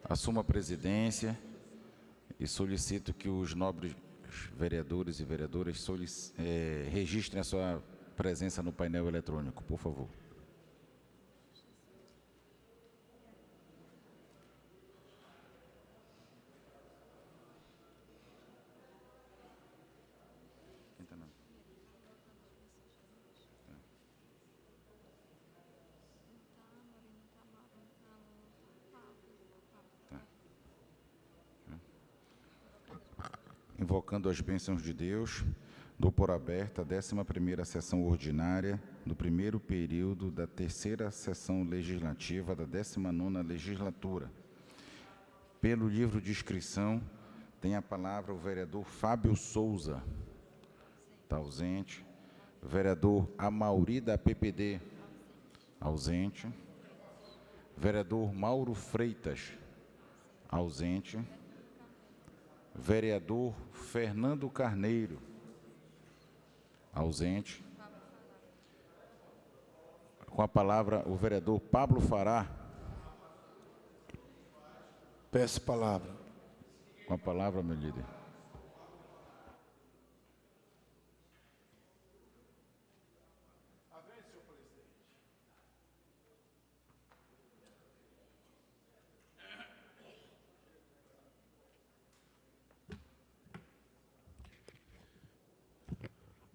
Assumo a presidência e solicito que os nobres vereadores e vereadoras registrem a sua presença no painel eletrônico, por favor. Invocando as bênçãos de Deus, dou por aberta a 11ª sessão ordinária do primeiro período da 3ª sessão legislativa da 19ª legislatura. Pelo livro de inscrição, tem a palavra o vereador Fábio Souza. Está ausente. Vereador Amauri, da PPD. Ausente. Vereador Mauro Freitas. Ausente. Vereador Fernando Carneiro. Ausente. Com a palavra, o vereador Pablo Fará. Peço palavra. Com a palavra, meu líder.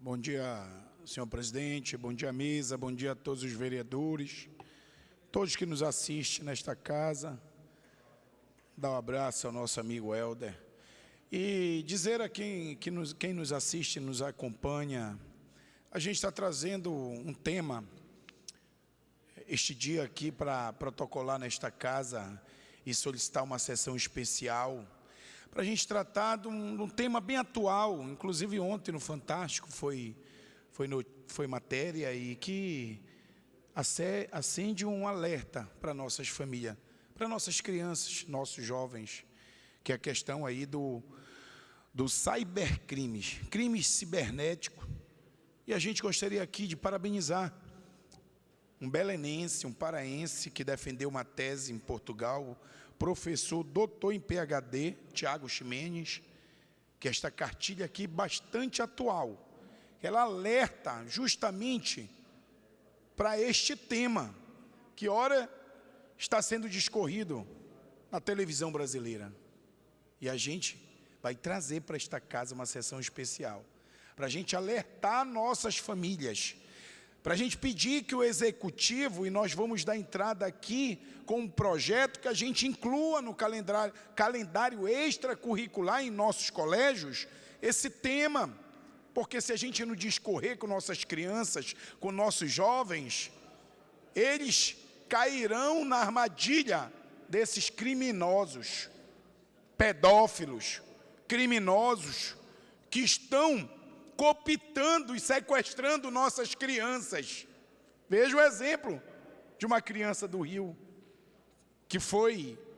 Bom dia, senhor presidente, bom dia, mesa, bom dia a todos os vereadores, todos que nos assistem nesta casa. Dar um abraço ao nosso amigo Helder. E dizer a quem nos assiste, nos acompanha, a gente está trazendo um tema, este dia aqui, para protocolar nesta casa e solicitar uma sessão especial, para a gente tratar de um tema bem atual. Inclusive ontem no Fantástico foi matéria e que acende um alerta para nossas famílias, para nossas crianças, nossos jovens, que é a questão aí do cybercrimes, crimes cibernéticos. E a gente gostaria aqui de parabenizar um belenense, um paraense que defendeu uma tese em Portugal, professor doutor em PhD, Tiago Ximenes, que esta cartilha aqui bastante atual, ela alerta justamente para este tema, que ora está sendo discorrido na televisão brasileira. E a gente vai trazer para esta casa uma sessão especial, para a gente alertar nossas famílias, para a gente pedir que o Executivo, e nós vamos dar entrada aqui com um projeto que a gente inclua no calendário extracurricular em nossos colégios, esse tema, porque se a gente não discorrer com nossas crianças, com nossos jovens, eles cairão na armadilha desses criminosos, pedófilos, criminosos, que estão cooptando e sequestrando nossas crianças. Veja o exemplo de uma criança do Rio, que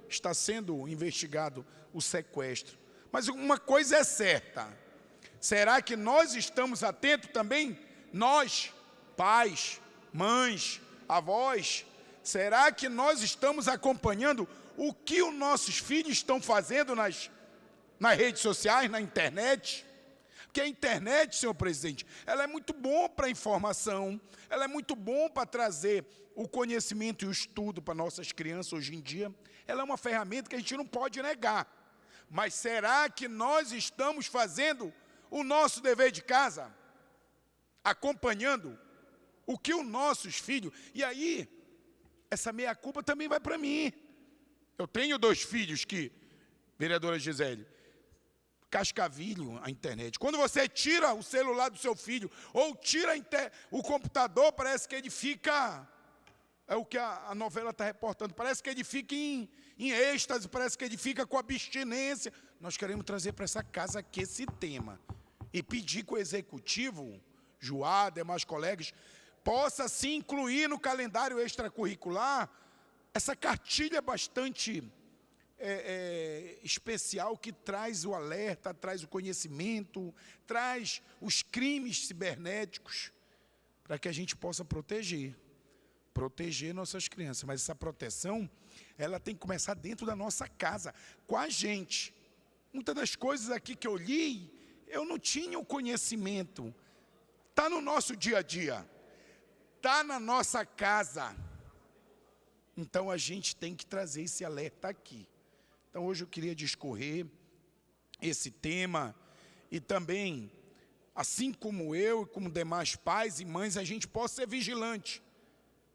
está sendo investigado o sequestro. Mas uma coisa é certa, será que nós estamos atentos também? Nós, pais, mães, avós, será que nós estamos acompanhando o que os nossos filhos estão fazendo nas redes sociais, na internet? Porque a internet, senhor presidente, ela é muito bom para a informação, ela é muito bom para trazer o conhecimento e o estudo para nossas crianças hoje em dia. Ela é uma ferramenta que a gente não pode negar. Mas será que nós estamos fazendo o nosso dever de casa? Acompanhando o que os nossos filhos... E aí, essa meia-culpa também vai para mim. Eu tenho 2 filhos que, vereadora Gisele, cascavilho a internet. Quando você tira o celular do seu filho, ou tira o computador, parece que ele fica... É o que a novela está reportando. Parece que ele fica em êxtase, parece que ele fica com abstinência. Nós queremos trazer para essa casa aqui esse tema. E pedir que o Executivo, Joá, demais colegas, possa se incluir no calendário extracurricular essa cartilha bastante especial, que traz o alerta, traz o conhecimento, traz os crimes cibernéticos, para que a gente possa proteger. proteger nossas crianças, mas essa proteção, ela tem que começar dentro da nossa casa, com a gente. Muitas das coisas aqui que eu li, eu não tinha o conhecimento. Está no nosso dia a dia, está na nossa casa. Então a gente tem que trazer esse alerta aqui. Então hoje eu queria discorrer esse tema e também, assim como eu e como demais pais e mães, a gente possa ser vigilante.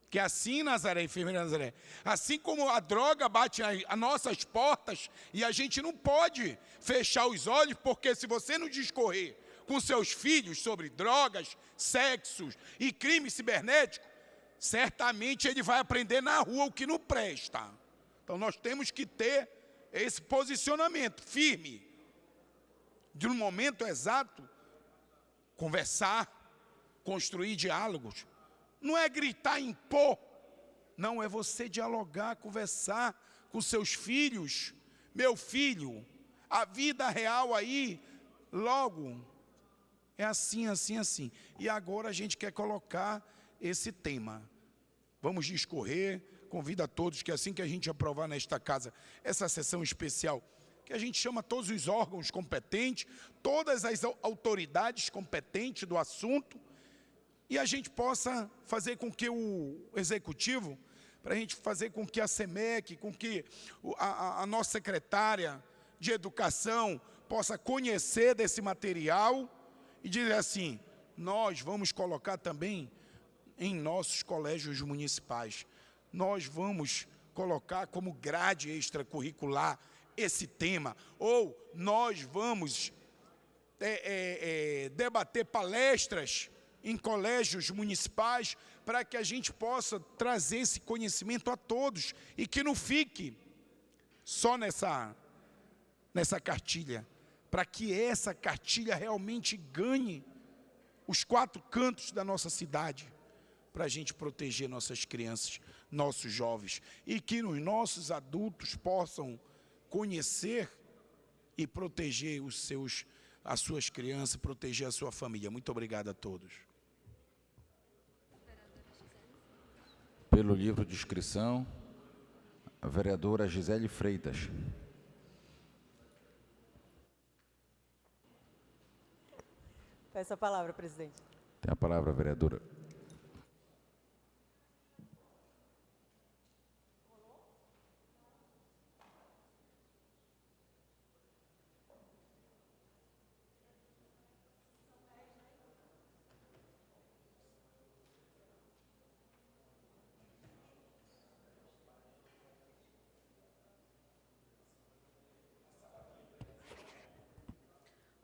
Que assim, Nazaré, enfermeira Nazaré, assim como a droga bate as nossas portas e a gente não pode fechar os olhos, porque se você não discorrer com seus filhos sobre drogas, sexos e crime cibernético, certamente ele vai aprender na rua o que não presta. Então nós temos que ter esse posicionamento firme, de um momento exato, conversar, construir diálogos. Não é gritar, impor. Não, é você dialogar, conversar com seus filhos. Meu filho, a vida real aí, logo, é assim, assim, assim. E agora a gente quer colocar esse tema. Vamos discorrer, convido a todos que assim que a gente aprovar nesta casa essa sessão especial, que a gente chama todos os órgãos competentes, todas as autoridades competentes do assunto, e a gente possa fazer com que o executivo, para a gente fazer com que a SEMEC, com que a nossa secretária de educação possa conhecer desse material e dizer assim, nós vamos colocar também em nossos colégios municipais, nós vamos colocar como grade extracurricular esse tema, ou nós vamos debater palestras em colégios municipais, para que a gente possa trazer esse conhecimento a todos, e que não fique só nessa cartilha, para que essa cartilha realmente ganhe os 4 cantos da nossa cidade, para a gente proteger nossas crianças, nossos jovens, e que os nossos adultos possam conhecer e proteger as suas crianças, proteger a sua família. Muito obrigado a todos. Pelo livro de inscrição, a vereadora Gisele Freitas. Peço a palavra, presidente. Tem a palavra, vereadora.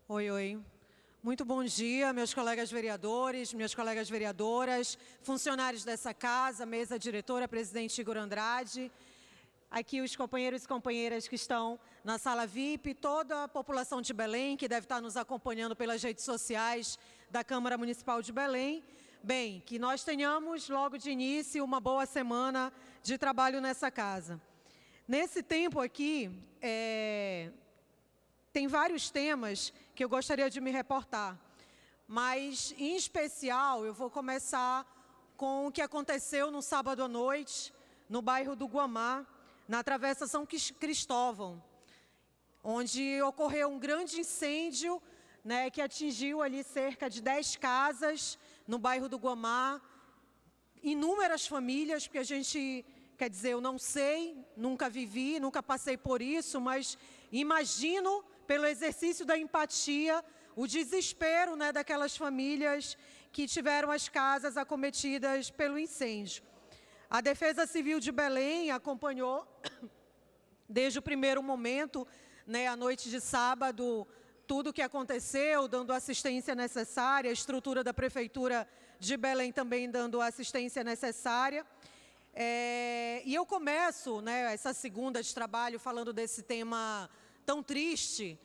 Oi, oi. Muito bom dia, meus colegas vereadores, minhas colegas vereadoras, funcionários dessa casa, mesa diretora, presidente Igor Andrade, aqui os companheiros e companheiras que estão na sala VIP, toda a população de Belém, que deve estar nos acompanhando pelas redes sociais da Câmara Municipal de Belém. Bem, que nós tenhamos logo de início uma boa semana de trabalho nessa casa. Nesse tempo aqui, tem vários temas que eu gostaria de me reportar, mas, em especial, eu vou começar com o que aconteceu no sábado à noite, no bairro do Guamá, na Travessa São Cristóvão, onde ocorreu um grande incêndio, né, que atingiu ali cerca de 10 casas no bairro do Guamá, inúmeras famílias, porque a gente, quer dizer, eu não sei, nunca vivi, nunca passei por isso, mas imagino, pelo exercício da empatia, o desespero, né, daquelas famílias que tiveram as casas acometidas pelo incêndio. A Defesa Civil de Belém acompanhou, desde o primeiro momento, né, à noite de sábado, tudo o que aconteceu, dando assistência necessária, a estrutura da Prefeitura de Belém também dando a assistência necessária. E eu começo, né, essa segunda de trabalho falando desse tema tão triste,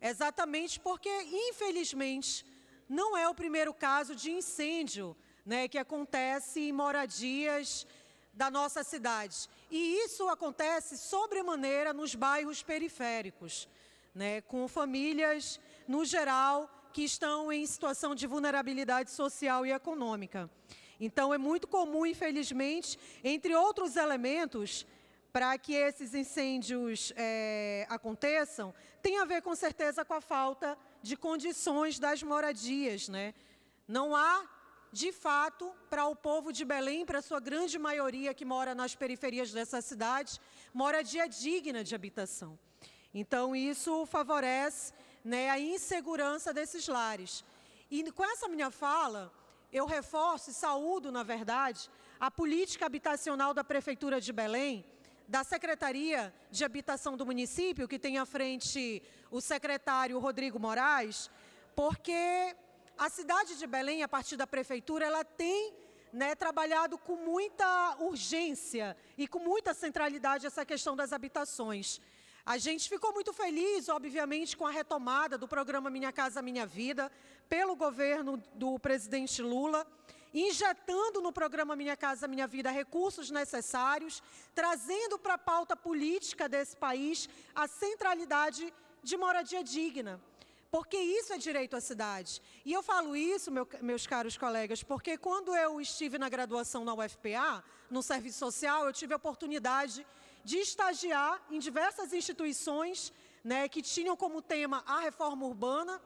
exatamente porque, infelizmente, não é o primeiro caso de incêndio, né, que acontece em moradias da nossa cidade. E isso acontece sobremaneira nos bairros periféricos, né, com famílias, no geral, que estão em situação de vulnerabilidade social e econômica. Então, é muito comum, infelizmente, entre outros elementos, para que esses incêndios aconteçam, tem a ver, com certeza, com a falta de condições das moradias, né? Não há, de fato, para o povo de Belém, para a sua grande maioria que mora nas periferias dessa cidade, moradia digna de habitação. Então, isso favorece, né, a insegurança desses lares. E com essa minha fala, eu reforço e saúdo, na verdade, a política habitacional da Prefeitura de Belém, da Secretaria de Habitação do município, que tem à frente o secretário Rodrigo Moraes, porque a cidade de Belém, a partir da Prefeitura, ela tem, né, trabalhado com muita urgência e com muita centralidade essa questão das habitações. A gente ficou muito feliz, obviamente, com a retomada do programa Minha Casa Minha Vida, pelo governo do presidente Lula, injetando no programa Minha Casa Minha Vida recursos necessários, trazendo para a pauta política desse país a centralidade de moradia digna. Porque isso é direito à cidade. E eu falo isso, meus caros colegas, porque quando eu estive na graduação na UFPA, no serviço social, eu tive a oportunidade de estagiar em diversas instituições, né, que tinham como tema a reforma urbana.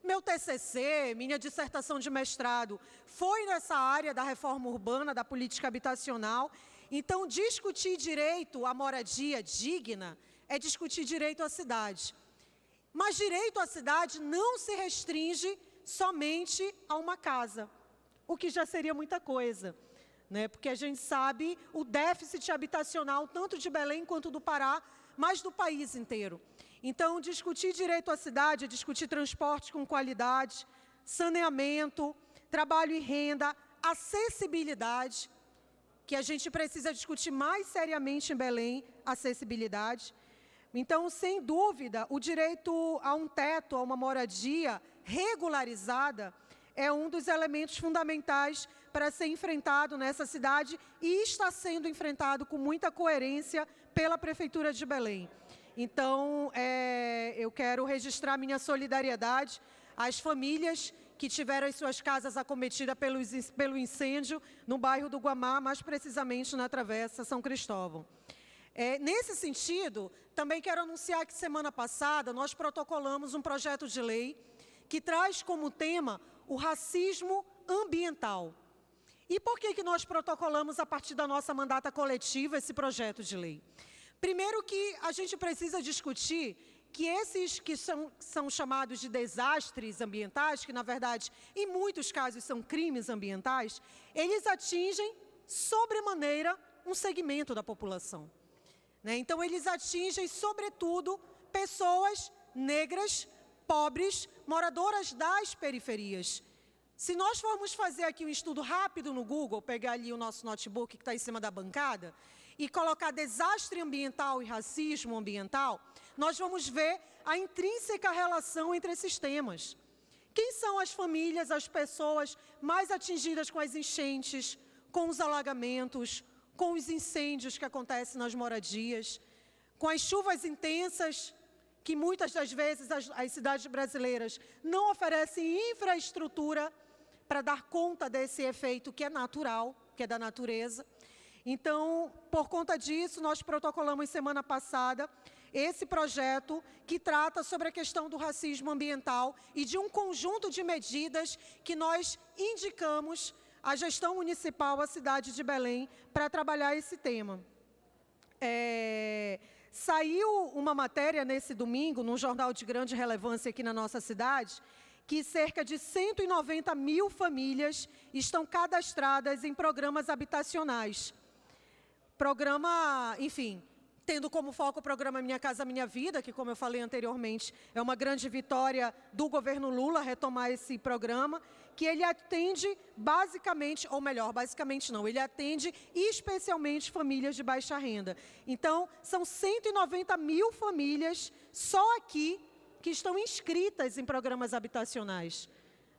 Meu TCC, minha dissertação de mestrado, foi nessa área da reforma urbana, da política habitacional. Então, discutir direito à moradia digna é discutir direito à cidade. Mas direito à cidade não se restringe somente a uma casa, o que já seria muita coisa, né? Porque a gente sabe o déficit habitacional tanto de Belém quanto do Pará, mas do país inteiro. Então, discutir direito à cidade é discutir transporte com qualidade, saneamento, trabalho e renda, acessibilidade, que a gente precisa discutir mais seriamente em Belém, acessibilidade. Então, sem dúvida, o direito a um teto, a uma moradia regularizada, é um dos elementos fundamentais para ser enfrentado nessa cidade e está sendo enfrentado com muita coerência pela Prefeitura de Belém. Então, eu quero registrar minha solidariedade às famílias que tiveram as suas casas acometidas pelo incêndio no bairro do Guamá, mais precisamente na Travessa São Cristóvão. Nesse sentido, também quero anunciar que semana passada nós protocolamos um projeto de lei que traz como tema o racismo ambiental. E por que nós protocolamos a partir da nossa mandata coletiva esse projeto de lei? Primeiro que a gente precisa discutir que esses que são chamados de desastres ambientais, que na verdade em muitos casos são crimes ambientais, eles atingem sobremaneira um segmento da população. Então, eles atingem, sobretudo, pessoas negras, pobres, moradoras das periferias. Se nós formos fazer aqui um estudo rápido no Google, pegar ali o nosso notebook que está em cima da bancada, e colocar desastre ambiental e racismo ambiental, nós vamos ver a intrínseca relação entre esses temas. Quem são as famílias, as pessoas mais atingidas com as enchentes, com os alagamentos, com os incêndios que acontecem nas moradias, com as chuvas intensas, que muitas das vezes as cidades brasileiras não oferecem infraestrutura para dar conta desse efeito que é natural, que é da natureza. Então, por conta disso, nós protocolamos semana passada esse projeto que trata sobre a questão do racismo ambiental e de um conjunto de medidas que nós indicamos à gestão municipal, à cidade de Belém, para trabalhar esse tema. Saiu uma matéria nesse domingo, num jornal de grande relevância aqui na nossa cidade, que cerca de 190 mil famílias estão cadastradas em programas habitacionais. Programa, enfim, tendo como foco o programa Minha Casa Minha Vida, que, como eu falei anteriormente, é uma grande vitória do governo Lula retomar esse programa, que ele atende basicamente, ou melhor, basicamente não, ele atende especialmente famílias de baixa renda. Então, são 190 mil famílias só aqui que estão inscritas em programas habitacionais,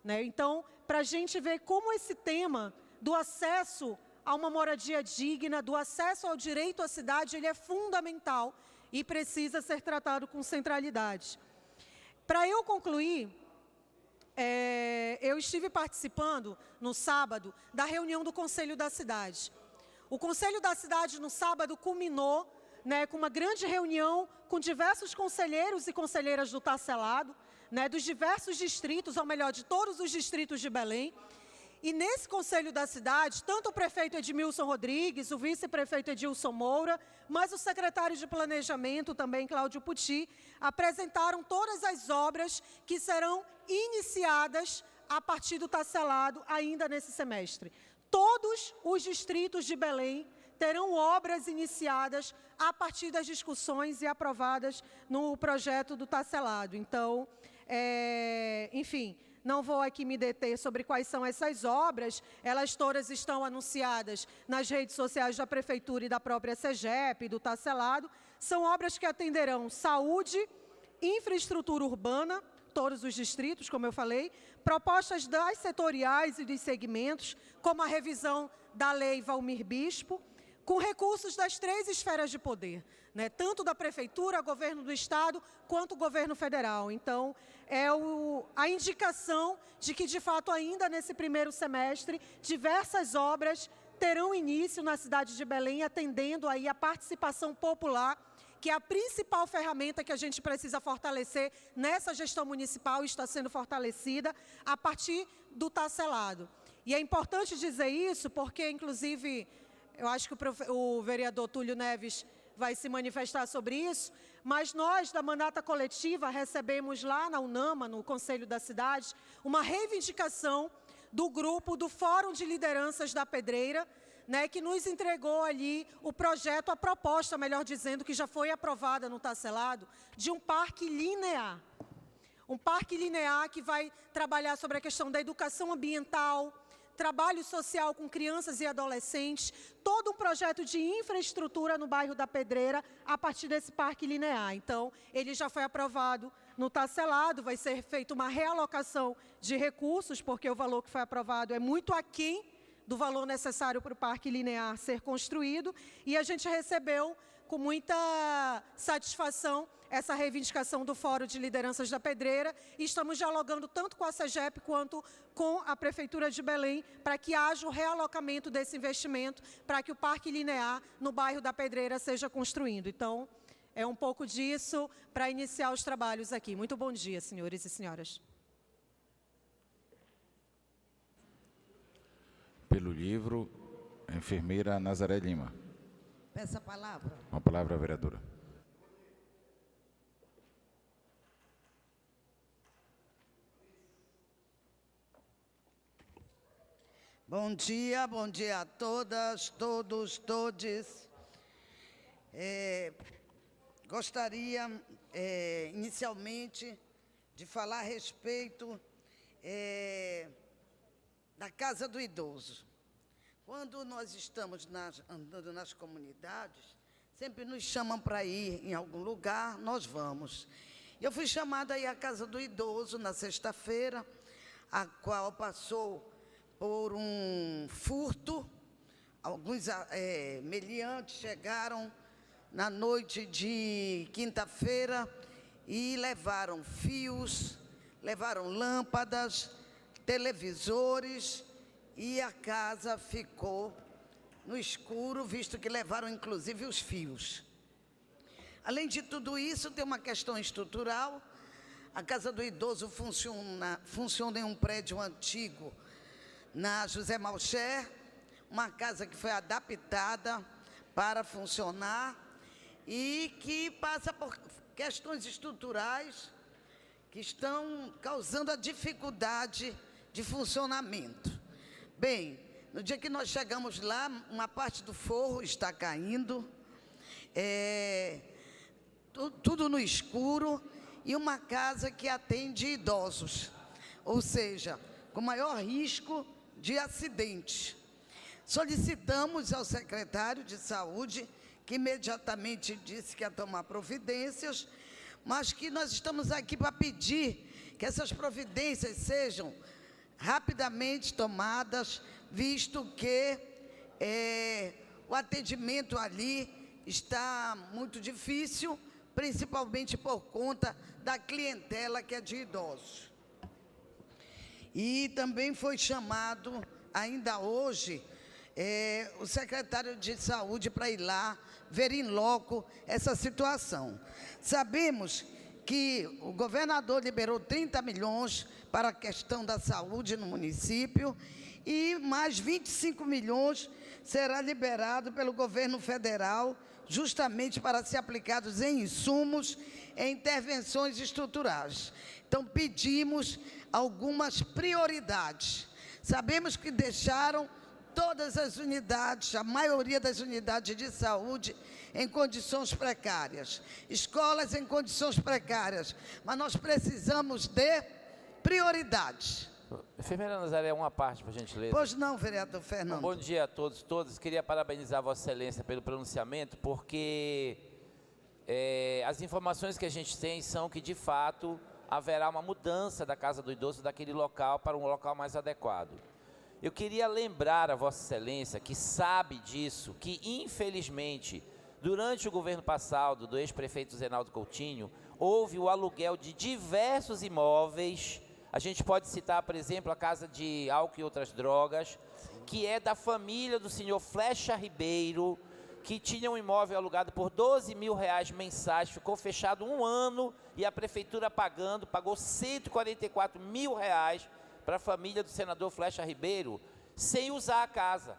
né? Então, para a gente ver como esse tema do acesso a uma moradia digna, do acesso ao direito à cidade, ele é fundamental e precisa ser tratado com centralidade. Para eu concluir, eu estive participando, no sábado, da reunião do Conselho da Cidade. O Conselho da Cidade, no sábado, culminou, né, com uma grande reunião com diversos conselheiros e conselheiras do Tacelado, né, dos diversos distritos, ou melhor, de todos os distritos de Belém. E nesse Conselho da Cidade, tanto o prefeito Edmilson Rodrigues, o vice-prefeito Edilson Moura, mas o secretário de Planejamento, também Cláudio Pucci, apresentaram todas as obras que serão iniciadas a partir do Tacelado ainda nesse semestre. Todos os distritos de Belém terão obras iniciadas a partir das discussões e aprovadas no projeto do Tacelado. Então, enfim, não vou aqui me deter sobre quais são essas obras, elas todas estão anunciadas nas redes sociais da Prefeitura e da própria SEGEP, do Tacelado. São obras que atenderão saúde, infraestrutura urbana, todos os distritos, como eu falei, propostas das setoriais e dos segmentos, como a revisão da Lei Valmir Bispo, com recursos das 3 esferas de poder, né? Tanto da Prefeitura, Governo do Estado, quanto o Governo Federal. Então, a indicação de que, de fato, ainda nesse primeiro semestre, diversas obras terão início na cidade de Belém, atendendo aí a participação popular, que é a principal ferramenta que a gente precisa fortalecer nessa gestão municipal, está sendo fortalecida a partir do Tacelado. E é importante dizer isso porque, inclusive, eu acho que o vereador Túlio Neves vai se manifestar sobre isso, mas nós, da Mandata Coletiva, recebemos lá na UNAMA, no Conselho da Cidade, uma reivindicação do grupo do Fórum de Lideranças da Pedreira, né, que nos entregou ali o projeto, a proposta, melhor dizendo, que já foi aprovada no Tacelado, de um parque linear. Um parque linear que vai trabalhar sobre a questão da educação ambiental, trabalho social com crianças e adolescentes, todo um projeto de infraestrutura no bairro da Pedreira a partir desse parque linear. Então, ele já foi aprovado no Tacelado, vai ser feita uma realocação de recursos, porque o valor que foi aprovado é muito aquém do valor necessário para o parque linear ser construído, e a gente recebeu com muita satisfação essa reivindicação do Fórum de Lideranças da Pedreira, e estamos dialogando tanto com a SEGEP quanto com a Prefeitura de Belém, para que haja o realocamento desse investimento, para que o parque linear no bairro da Pedreira seja construído. Então, é um pouco disso para iniciar os trabalhos aqui. Muito bom dia, senhores e senhoras. Pelo livro, a enfermeira Nazaré Lima. Peço a palavra. Com a palavra, a vereadora. Bom dia a todas, todos, todes. Gostaria, inicialmente, de falar a respeito da Casa do Idoso. Quando nós estamos andando nas comunidades, sempre nos chamam para ir em algum lugar, nós vamos. Eu fui chamada a ir à Casa do Idoso na sexta-feira, a qual passou por um furto. Alguns meliantes chegaram na noite de quinta-feira e levaram fios, levaram lâmpadas, televisores, e a casa ficou no escuro, visto que levaram inclusive os fios. Além de tudo isso, tem uma questão estrutural. A Casa do Idoso funciona em um prédio antigo na José Malcher, uma casa que foi adaptada para funcionar e que passa por questões estruturais que estão causando a dificuldade de funcionamento. Bem, no dia que nós chegamos lá, uma parte do forro está caindo, tudo no escuro, e uma casa que atende idosos, ou seja, com maior risco de acidente. Solicitamos ao secretário de Saúde, que imediatamente disse que ia tomar providências, mas que nós estamos aqui para pedir que essas providências sejam rapidamente tomadas, visto que o atendimento ali está muito difícil, principalmente por conta da clientela que é de idosos. E também foi chamado, ainda hoje, o secretário de Saúde para ir lá ver em loco essa situação. Sabemos que o governador liberou 30 milhões para a questão da saúde no município e mais 25 milhões será liberado pelo governo federal, justamente para ser aplicados em insumos e intervenções estruturais. Então, pedimos algumas prioridades. Sabemos que deixaram todas as unidades, a maioria das unidades de saúde, em condições precárias, escolas em condições precárias, mas nós precisamos de prioridades. Enfermeira Nazaré, uma parte, por gentileza. Pois não, vereador Fernando. Bom dia a todos e todas. Queria parabenizar Vossa Excelência pelo pronunciamento, porque as informações que a gente tem são que, de fato, haverá uma mudança da Casa do Idoso daquele local para um local mais adequado. Eu queria lembrar a Vossa Excelência, que sabe disso, que, infelizmente, durante o governo passado do ex-prefeito Zenaldo Coutinho, houve o aluguel de diversos imóveis. A gente pode citar, por exemplo, a Casa de Álcool e Outras Drogas, que é da família do senhor Flecha Ribeiro, que tinha um imóvel alugado por R$12 mil mensais, ficou fechado 1 ano e a prefeitura pagou R$144 mil para a família do senador Flecha Ribeiro, sem usar a casa.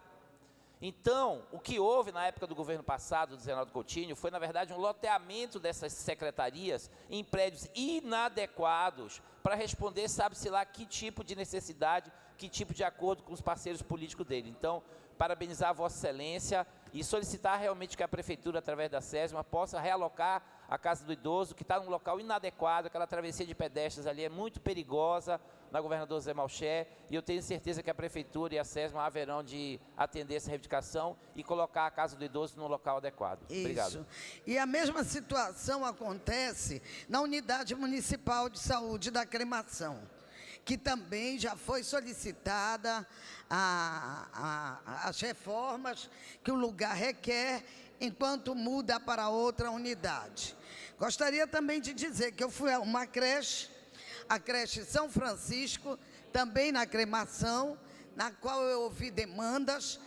Então, o que houve na época do governo passado, do Zenaldo Coutinho, foi, na verdade, um loteamento dessas secretarias em prédios inadequados para responder, sabe-se lá, que tipo de necessidade, que tipo de acordo com os parceiros políticos dele. Então, parabenizar a Vossa Excelência e solicitar realmente que a Prefeitura, através da SESMA, possa realocar a Casa do Idoso, que está num local inadequado. Aquela travessia de pedestres ali é muito perigosa, na Governador Zé Malcher, e eu tenho certeza que a Prefeitura e a SESMA haverão de atender essa reivindicação e colocar a Casa do Idoso no local adequado. Isso. Obrigado. E a mesma situação acontece na Unidade Municipal de Saúde da Aclimação, que também já foi solicitada as reformas que o lugar requer, enquanto muda para outra unidade. Gostaria também de dizer que eu fui a uma creche, a creche São Francisco, também na Aclimação, na qual eu ouvi demandas.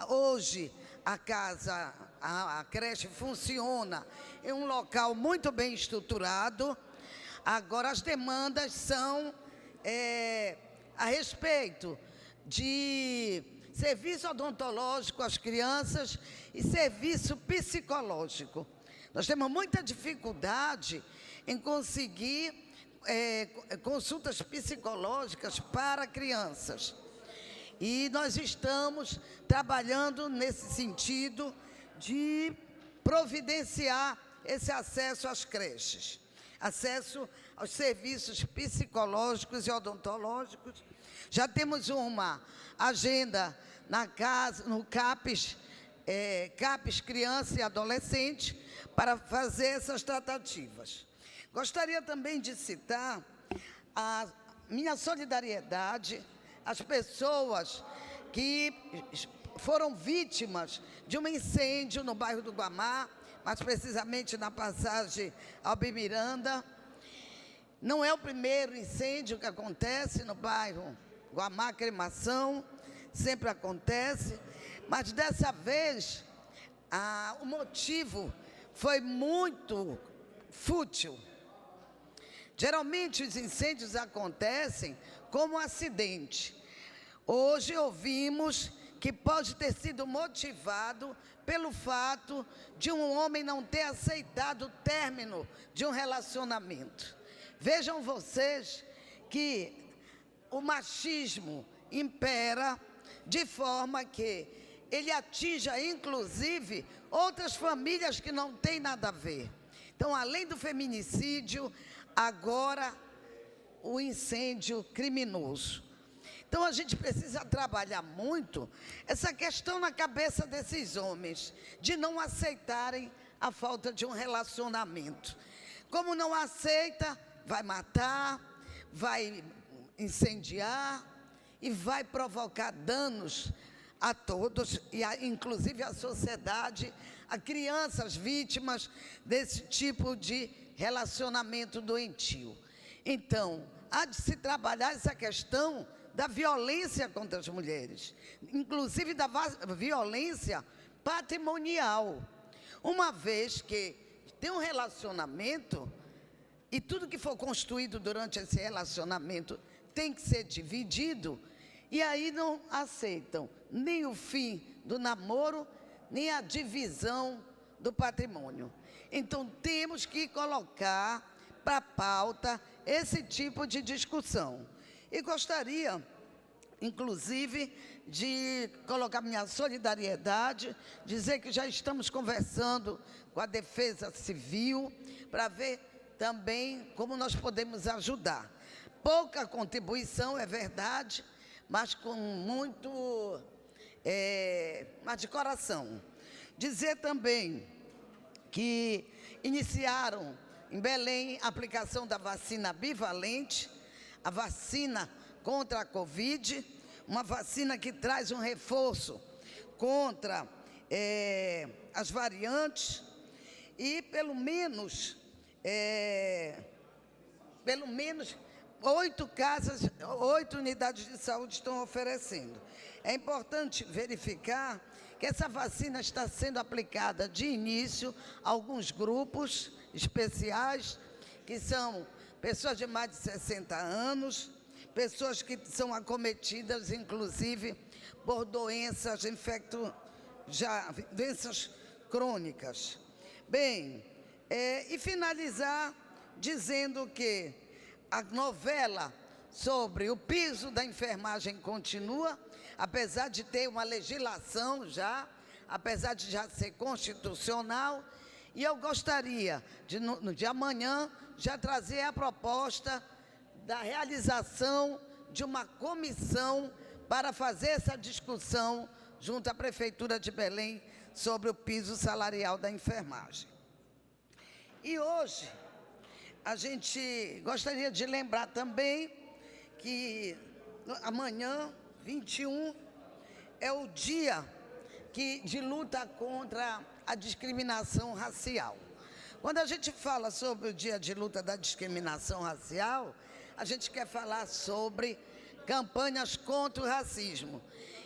Hoje, a creche funciona em um local muito bem estruturado. Agora, as demandas são a respeito de serviço odontológico às crianças e serviço psicológico. Nós temos muita dificuldade em conseguir consultas psicológicas para crianças. E nós estamos trabalhando nesse sentido de providenciar esse acesso às creches, acesso aos serviços psicológicos e odontológicos. Já temos uma agenda no CAPES, CAPES Criança e Adolescente, para fazer essas tratativas. Gostaria também de citar a minha solidariedade às pessoas que foram vítimas de um incêndio no bairro do Guamá, mais precisamente na passagem Albir Miranda. Não é o primeiro incêndio que acontece no bairro Guamá, Aclimação, sempre acontece, mas dessa vez o motivo foi muito fútil. Geralmente os incêndios acontecem como um acidente. Hoje ouvimos que pode ter sido motivado pelo fato de um homem não ter aceitado o término de um relacionamento. Vejam vocês que o machismo impera de forma que ele atinja, inclusive, outras famílias que não têm nada a ver. Então, além do feminicídio, agora o incêndio criminoso. Então, a gente precisa trabalhar muito essa questão na cabeça desses homens, de não aceitarem a falta de um relacionamento. Como não aceita, vai matar, vai incendiar e vai provocar danos a todos, e inclusive à sociedade, a crianças vítimas desse tipo de relacionamento doentio. Então, há de se trabalhar essa questão da violência contra as mulheres, inclusive da violência patrimonial, uma vez que tem um relacionamento e tudo que for construído durante esse relacionamento tem que ser dividido, e aí não aceitam nem o fim do namoro, nem a divisão do patrimônio. Então, temos que colocar para a pauta esse tipo de discussão. E gostaria, inclusive, de colocar minha solidariedade, dizer que já estamos conversando com a Defesa Civil para ver também como nós podemos ajudar. Pouca contribuição, é verdade, mas com muito, mas de coração. Dizer também que iniciaram em Belém a aplicação da vacina bivalente, a vacina contra a Covid, uma vacina que traz um reforço contra as variantes, e pelo menos 8 unidades de saúde estão oferecendo. É importante verificar que essa vacina está sendo aplicada de início a alguns grupos especiais, que são pessoas de mais de 60 anos, pessoas que são acometidas, inclusive, por doenças doenças crônicas. Bem, e finalizar dizendo que a novela sobre o piso da enfermagem continua, apesar de ter uma legislação já, apesar de já ser constitucional, e eu gostaria de, no dia amanhã, já trazer a proposta da realização de uma comissão para fazer essa discussão junto à Prefeitura de Belém sobre o piso salarial da enfermagem. E hoje, a gente gostaria de lembrar também que amanhã, 21, é o dia de luta contra a discriminação racial. Quando a gente fala sobre o dia de luta da discriminação racial, a gente quer falar sobre campanhas contra o racismo.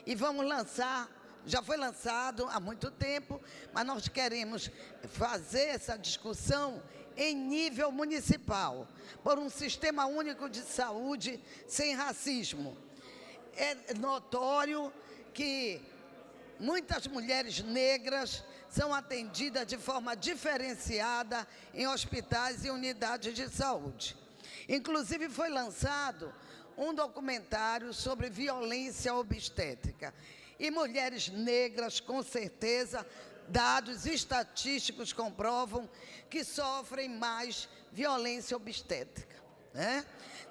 E vamos lançar, já foi lançado há muito tempo, mas nós queremos fazer essa discussão em nível municipal, por um sistema único de saúde sem racismo. É notório que muitas mulheres negras são atendidas de forma diferenciada em hospitais e unidades de saúde. Inclusive, foi lançado um documentário sobre violência obstétrica. E mulheres negras, com certeza, dados estatísticos comprovam que sofrem mais violência obstétrica, né?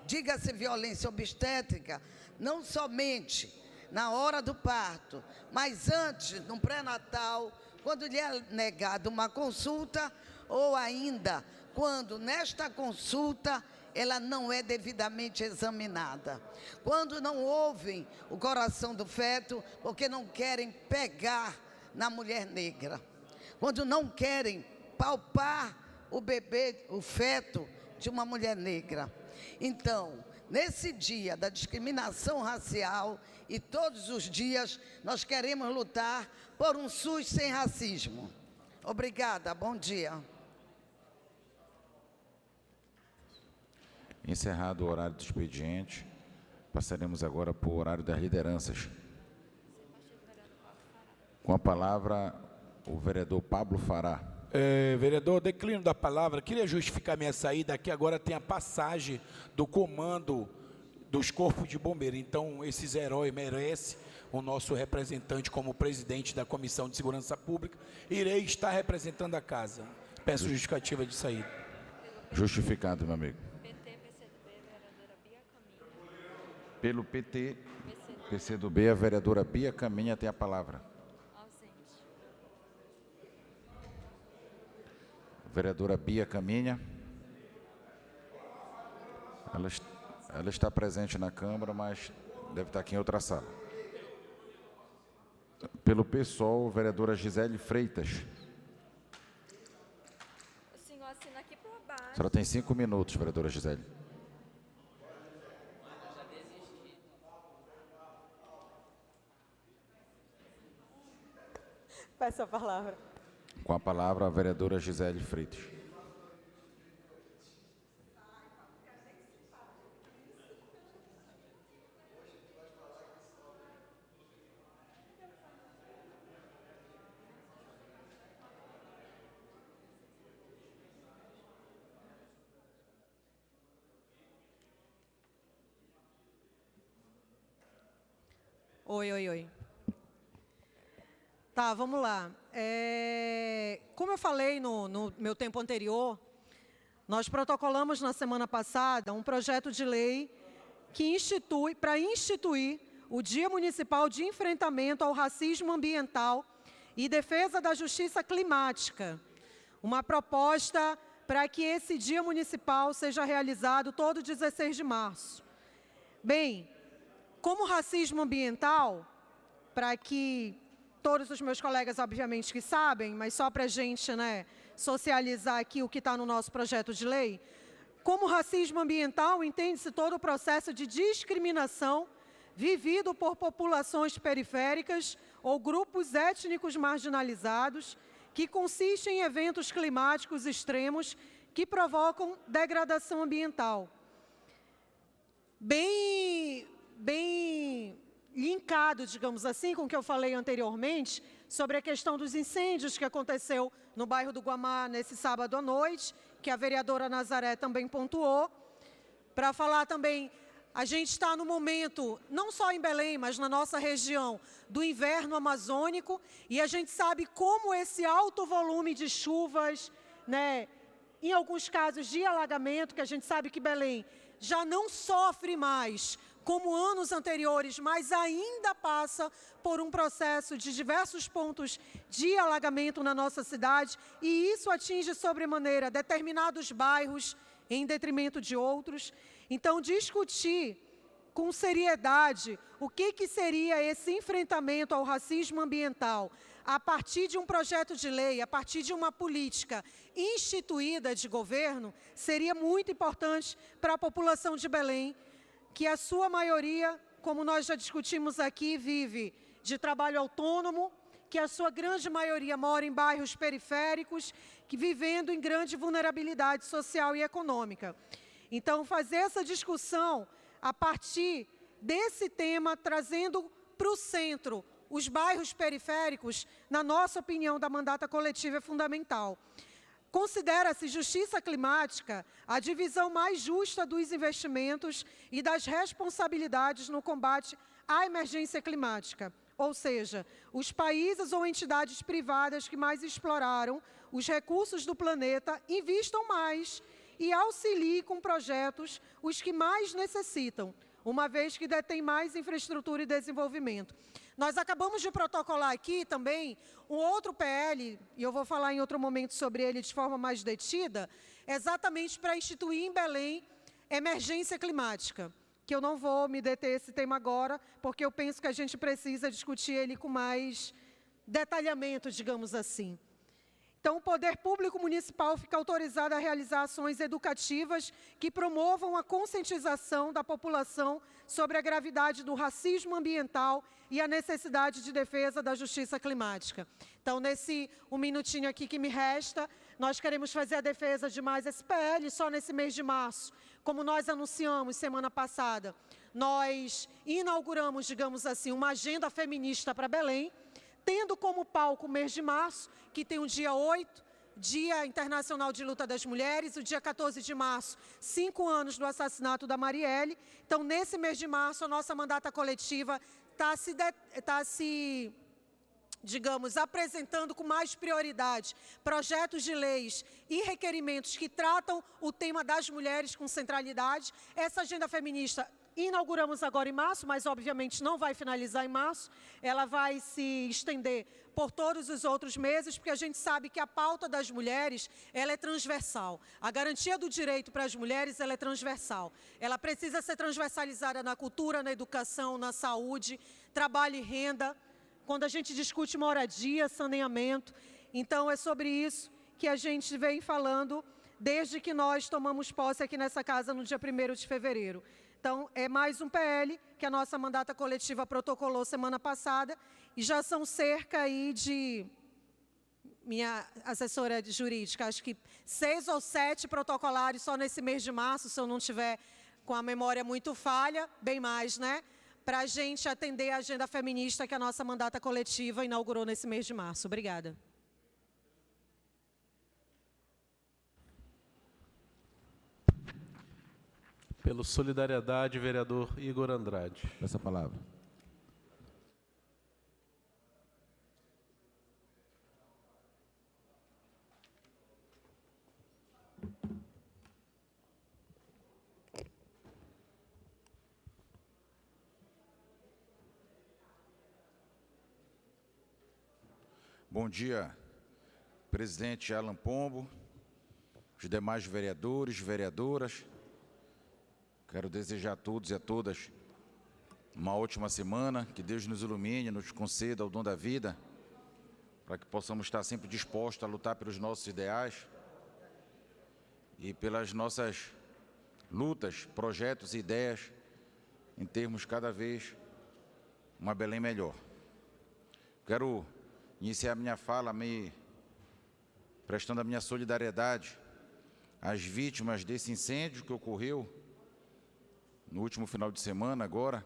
Diga-se violência obstétrica, não somente na hora do parto, mas antes, no pré-natal, quando lhe é negada uma consulta, ou ainda quando nesta consulta ela não é devidamente examinada. Quando não ouvem o coração do feto, porque não querem pegar na mulher negra. Quando não querem palpar o bebê, o feto de uma mulher negra. Então, nesse dia da discriminação racial e todos os dias, nós queremos lutar por um SUS sem racismo. Obrigada, bom dia. Encerrado o horário do expediente, passaremos agora para o horário das lideranças. Com a palavra, o vereador Pablo Fará. Vereador, declino da palavra. Queria justificar minha saída. Aqui agora tem a passagem do comando dos corpos de bombeiros. Então, esses heróis merecem o nosso representante como presidente da Comissão de Segurança Pública. Irei estar representando a casa. Peço justificativa de saída. Justificado, meu amigo. Pelo PT, PCdoB, a vereadora Bia Caminha tem a palavra. Vereadora Bia Caminha. Ela está presente na Câmara, mas deve estar aqui em outra sala. Pelo PSOL, vereadora Gisele Freitas. O senhor assina aqui por baixo. A senhora tem 5 minutos, vereadora Gisele. Peço a palavra. Com a palavra, a vereadora Gisele Freitas. Oi. Tá, vamos lá. Como eu falei no meu tempo anterior, nós protocolamos na semana passada um projeto de lei que para instituir o Dia Municipal de Enfrentamento ao Racismo Ambiental e Defesa da Justiça Climática. Uma proposta para que esse Dia Municipal seja realizado todo 16 de março. Bem, como racismo ambiental, para que todos os meus colegas, obviamente, que sabem, mas só para a gente, socializar aqui o que está no nosso projeto de lei, como racismo ambiental, entende-se todo o processo de discriminação vivido por populações periféricas ou grupos étnicos marginalizados, que consiste em eventos climáticos extremos que provocam degradação ambiental. Bem linkado, digamos assim, com o que eu falei anteriormente, sobre a questão dos incêndios que aconteceu no bairro do Guamá nesse sábado à noite, que a vereadora Nazaré também pontuou, para falar também, a gente está no momento, não só em Belém, mas na nossa região, do inverno amazônico, e a gente sabe como esse alto volume de chuvas, em alguns casos de alagamento, que a gente sabe que Belém já não sofre mais como anos anteriores, mas ainda passa por um processo de diversos pontos de alagamento na nossa cidade, e isso atinge sobremaneira determinados bairros em detrimento de outros. Então, discutir com seriedade o que seria esse enfrentamento ao racismo ambiental a partir de um projeto de lei, a partir de uma política instituída de governo, seria muito importante para a população de Belém, que a sua maioria, como nós já discutimos aqui, vive de trabalho autônomo, que a sua grande maioria mora em bairros periféricos, que vivendo em grande vulnerabilidade social e econômica. Então, fazer essa discussão a partir desse tema, trazendo para o centro os bairros periféricos, na nossa opinião da mandata coletiva, é fundamental. Considera-se justiça climática a divisão mais justa dos investimentos e das responsabilidades no combate à emergência climática. Ou seja, os países ou entidades privadas que mais exploraram os recursos do planeta investam mais e auxiliem com projetos os que mais necessitam, uma vez que detêm mais infraestrutura e desenvolvimento. Nós acabamos de protocolar aqui também um outro PL, e eu vou falar em outro momento sobre ele de forma mais detida, exatamente para instituir em Belém emergência climática, que eu não vou me deter esse tema agora, porque eu penso que a gente precisa discutir ele com mais detalhamento, digamos assim. Então, o poder público municipal fica autorizado a realizar ações educativas que promovam a conscientização da população sobre a gravidade do racismo ambiental e a necessidade de defesa da justiça climática. Então, nesse um minutinho aqui que me resta, nós queremos fazer a defesa de mais esse PL só nesse mês de março. Como nós anunciamos semana passada, nós inauguramos, digamos assim, uma agenda feminista para Belém, tendo como palco o mês de março, que tem o dia 8, Dia Internacional de Luta das Mulheres, o dia 14 de março, 5 anos do assassinato da Marielle. Então, nesse mês de março, a nossa mandata coletiva está se, digamos, apresentando com mais prioridade projetos de leis e requerimentos que tratam o tema das mulheres com centralidade. Essa agenda feminista inauguramos agora em março, mas obviamente não vai finalizar em março, ela vai se estender por todos os outros meses, porque a gente sabe que a pauta das mulheres, ela é transversal. A garantia do direito para as mulheres, ela é transversal. Ela precisa ser transversalizada na cultura, na educação, na saúde, trabalho e renda, quando a gente discute moradia, saneamento. Então, é sobre isso que a gente vem falando desde que nós tomamos posse aqui nessa casa no dia 1º de fevereiro. Então, é mais um PL que a nossa mandata coletiva protocolou semana passada e já são cerca aí de minha assessora jurídica, acho que 6 ou 7 protocolários só nesse mês de março, se eu não tiver com a memória muito falha, bem mais, né? Para a gente atender a agenda feminista que a nossa mandata coletiva inaugurou nesse mês de março. Obrigada. Pelo Solidariedade, vereador Igor Andrade. Essa palavra. Bom dia, presidente Alan Pombo, os demais vereadores, vereadoras. Quero desejar a todos e a todas uma ótima semana, que Deus nos ilumine, nos conceda o dom da vida, para que possamos estar sempre dispostos a lutar pelos nossos ideais e pelas nossas lutas, projetos e ideias, em termos cada vez uma Belém melhor. Quero iniciar minha fala me prestando a minha solidariedade às vítimas desse incêndio que ocorreu no último final de semana, agora,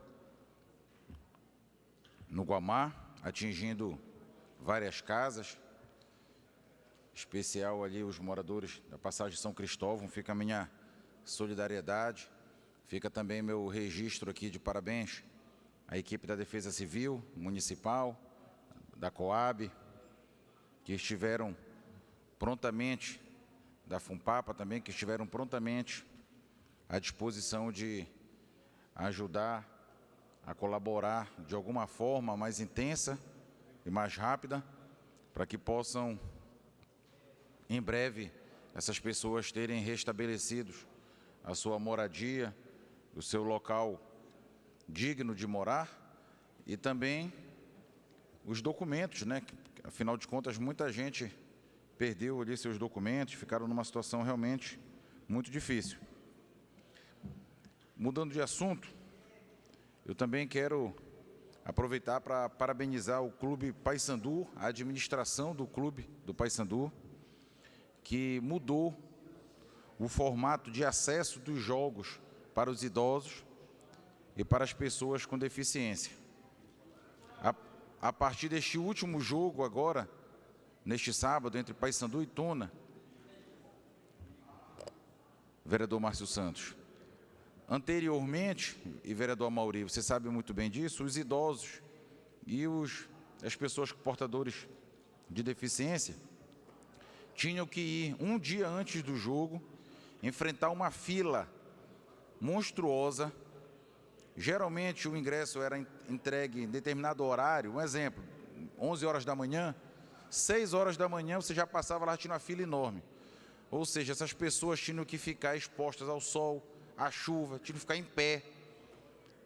no Guamá, atingindo várias casas, em especial ali os moradores da passagem São Cristóvão. Fica a minha solidariedade, fica também meu registro aqui de parabéns à equipe da Defesa Civil Municipal, da Coab, que estiveram prontamente, da FUNPAPA também, que estiveram prontamente à disposição de ajudar a colaborar de alguma forma mais intensa e mais rápida, para que possam, em breve, essas pessoas terem restabelecidos a sua moradia, o seu local digno de morar e também os documentos, né? Afinal de contas, muita gente perdeu ali seus documentos, ficaram numa situação realmente muito difícil. Mudando de assunto, eu também quero aproveitar para parabenizar o Clube Paysandu, a administração do Clube do Paysandu, que mudou o formato de acesso dos jogos para os idosos e para as pessoas com deficiência. A partir deste último jogo agora, neste sábado, entre Paysandu e Tuna, vereador Márcio Santos, anteriormente, e vereador Amauri, você sabe muito bem disso, os idosos e as pessoas portadores de deficiência tinham que ir um dia antes do jogo, enfrentar uma fila monstruosa. Geralmente o ingresso era entregue em determinado horário, um exemplo, 11 horas da manhã, 6 horas da manhã você já passava lá, tinha uma fila enorme. Ou seja, essas pessoas tinham que ficar expostas ao sol, à chuva, tinham que ficar em pé,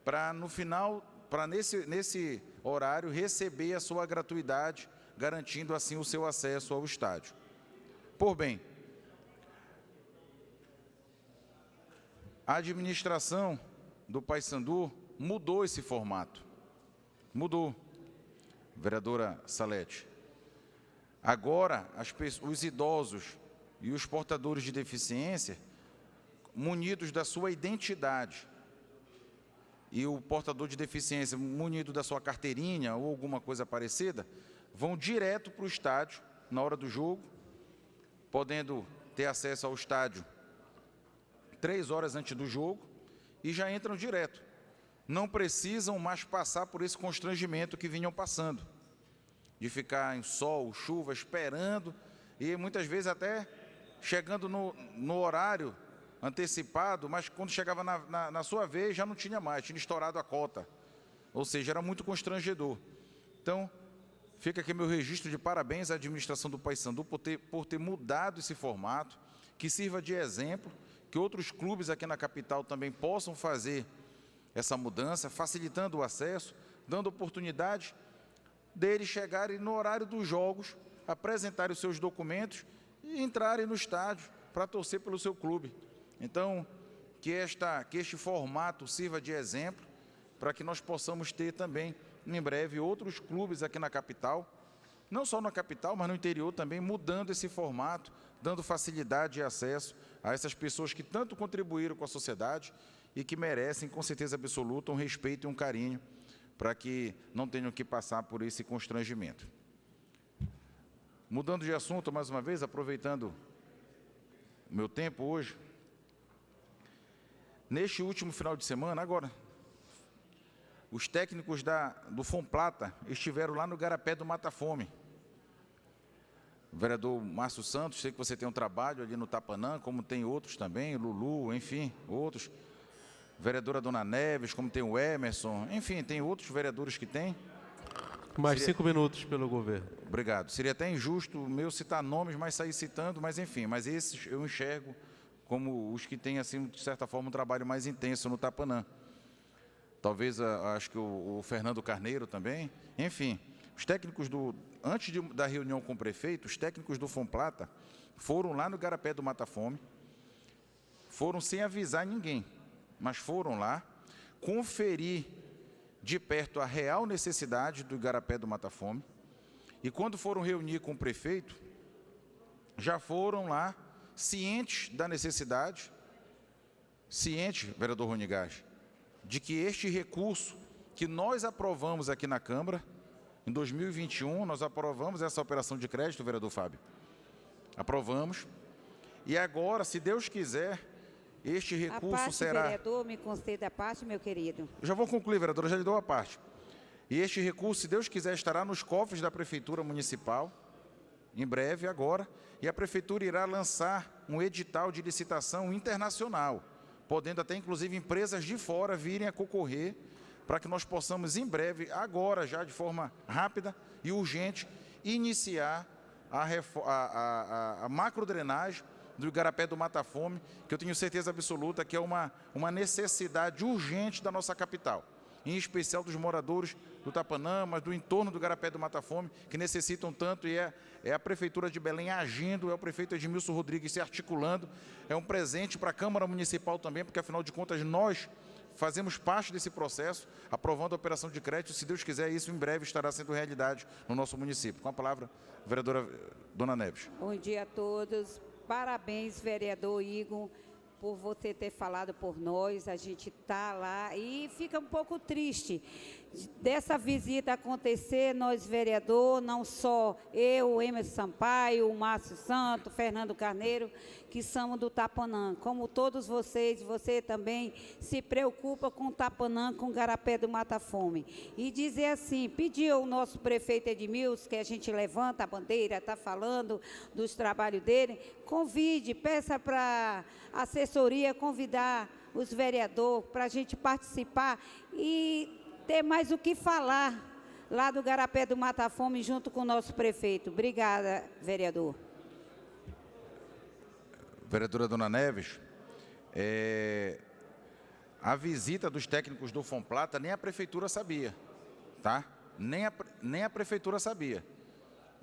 para no final, para nesse horário receber a sua gratuidade, garantindo assim o seu acesso ao estádio. Por bem, a administração do Paysandu mudou esse formato. Mudou, vereadora Salete. Agora, os idosos e os portadores de deficiência, munidos da sua identidade, e o portador de deficiência munido da sua carteirinha ou alguma coisa parecida, vão direto para o estádio na hora do jogo, podendo ter acesso ao estádio 3 horas antes do jogo, e já entram direto. Não precisam mais passar por esse constrangimento que vinham passando, de ficar em sol, chuva, esperando, e muitas vezes até chegando no horário antecipado, mas quando chegava na sua vez já não tinha mais, tinha estourado a cota. Ou seja, era muito constrangedor. Então, fica aqui meu registro de parabéns à administração do Paysandu por ter mudado esse formato, que sirva de exemplo, que outros clubes aqui na capital também possam fazer essa mudança, facilitando o acesso, dando oportunidade deles chegarem no horário dos jogos, apresentarem os seus documentos e entrarem no estádio para torcer pelo seu clube. Então, que este formato sirva de exemplo para que nós possamos ter também, em breve, outros clubes aqui na capital não só na capital, mas no interior também, mudando esse formato, dando facilidade e acesso a essas pessoas que tanto contribuíram com a sociedade e que merecem, com certeza absoluta, um respeito e um carinho, para que não tenham que passar por esse constrangimento. Mudando de assunto, mais uma vez, aproveitando o meu tempo hoje, neste último final de semana, agora, os técnicos do Fomplata estiveram lá no Garapé do Mata Fome. O vereador Márcio Santos, sei que você tem um trabalho ali no Tapanã, como tem outros também, Lulu, enfim, outros. Vereadora Dona Neves, como tem o Emerson, enfim, tem outros vereadores que tem. Mais 5 minutos pelo governo. Obrigado. Seria até injusto meu citar nomes, mas sair citando, mas enfim, mas esses eu enxergo como os que têm, assim, de certa forma, um trabalho mais intenso no Tapanã. Talvez, acho que o Fernando Carneiro também. Enfim, os técnicos antes da reunião com o prefeito, os técnicos do Fomplata foram lá no Garapé do Mata Fome, foram sem avisar ninguém, mas foram lá conferir de perto a real necessidade do Garapé do Mata Fome, e quando foram reunir com o prefeito, já foram lá cientes da necessidade, cientes, vereador Rony Gás, de que este recurso que nós aprovamos aqui na Câmara, em 2021, nós aprovamos essa operação de crédito, vereador Fábio. Aprovamos. E agora, se Deus quiser, este recurso será... vereador, me conceda a parte, meu querido. Eu já vou concluir, vereadora, já lhe dou a parte. E este recurso, se Deus quiser, estará nos cofres da Prefeitura Municipal, em breve, agora, e a Prefeitura irá lançar um edital de licitação internacional, podendo até, inclusive, empresas de fora virem a concorrer, para que nós possamos, em breve, agora já de forma rápida e urgente, iniciar a macrodrenagem do Igarapé do Mata Fome, que eu tenho certeza absoluta que é uma necessidade urgente da nossa capital, em especial dos moradores do Tapanã, mas do entorno do Igarapé do Mata Fome, que necessitam tanto, e é a Prefeitura de Belém agindo, é o prefeito Edmilson Rodrigues se articulando, é um presente para a Câmara Municipal também, porque afinal de contas nós fazemos parte desse processo, aprovando a operação de crédito. Se Deus quiser, isso em breve estará sendo realidade no nosso município. Com a palavra, vereadora Dona Neves. Bom dia a todos. Parabéns, vereador Igor, por você ter falado por nós. A gente está lá e fica um pouco triste dessa visita acontecer. Nós, vereador, não só eu, o Emerson Sampaio, o Márcio Santos, Fernando Carneiro, que somos do Tapanã. Como todos vocês, você também se preocupa com o Tapanã, com o Garapé do Mata Fome. E dizer assim, pedir ao nosso prefeito Edmilson, que a gente levanta a bandeira, está falando dos trabalhos dele, convide, peça para a assessoria convidar os vereadores para a gente participar e ter mais o que falar lá do Garapé do Mata Fome junto com o nosso prefeito. Obrigada, vereador. Vereadora Dona Neves, a visita dos técnicos do Fomplata nem a Prefeitura sabia, tá? Nem a Prefeitura sabia.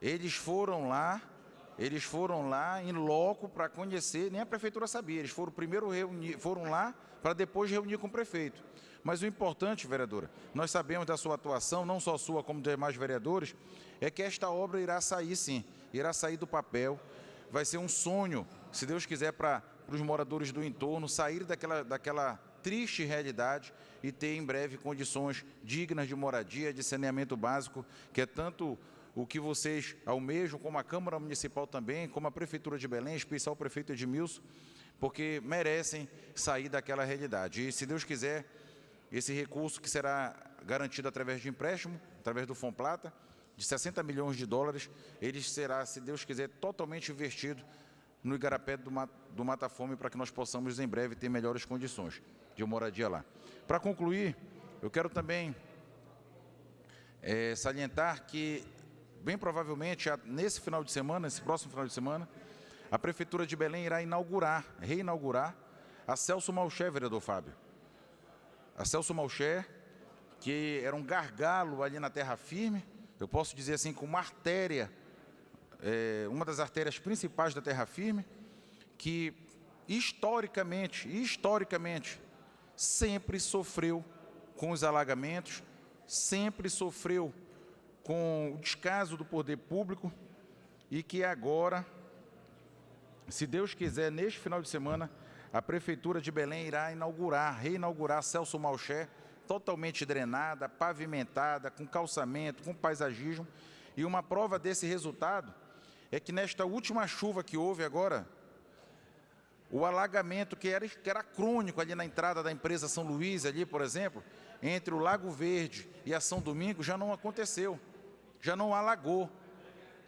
Eles foram lá em loco para conhecer, nem a Prefeitura sabia. Eles foram lá para depois reunir com o prefeito. Mas o importante, vereadora, nós sabemos da sua atuação, não só sua como dos demais vereadores, é que esta obra irá sair sim, irá sair do papel. Vai ser um sonho, se Deus quiser, para os moradores do entorno sair daquela triste realidade e ter em breve condições dignas de moradia, de saneamento básico, que é tanto o que vocês almejam, como a Câmara Municipal também, como a Prefeitura de Belém, em especial o prefeito Edmilson, porque merecem sair daquela realidade. E, se Deus quiser, esse recurso que será garantido através de empréstimo, através do Fomplata, de 60 milhões de dólares, ele será, se Deus quiser, totalmente investido no Igarapé do Mata Fome, para que nós possamos, em breve, ter melhores condições de moradia lá. Para concluir, eu quero também salientar que, bem provavelmente, nesse próximo final de semana, a Prefeitura de Belém irá reinaugurar a Celso Malcher, vereador Fábio. A Celso Malcher, que era um gargalo ali na terra firme, eu posso dizer assim, com uma artéria, uma das artérias principais da terra firme, que historicamente, sempre sofreu com os alagamentos, sempre sofreu com o descaso do poder público e que agora, se Deus quiser, neste final de semana, a Prefeitura de Belém irá reinaugurar Celso Malcher, totalmente drenada, pavimentada, com calçamento, com paisagismo. E uma prova desse resultado é que nesta última chuva que houve agora, o alagamento que era crônico ali na entrada da empresa São Luís, ali, por exemplo, entre o Lago Verde e a São Domingos, já não aconteceu, já não alagou.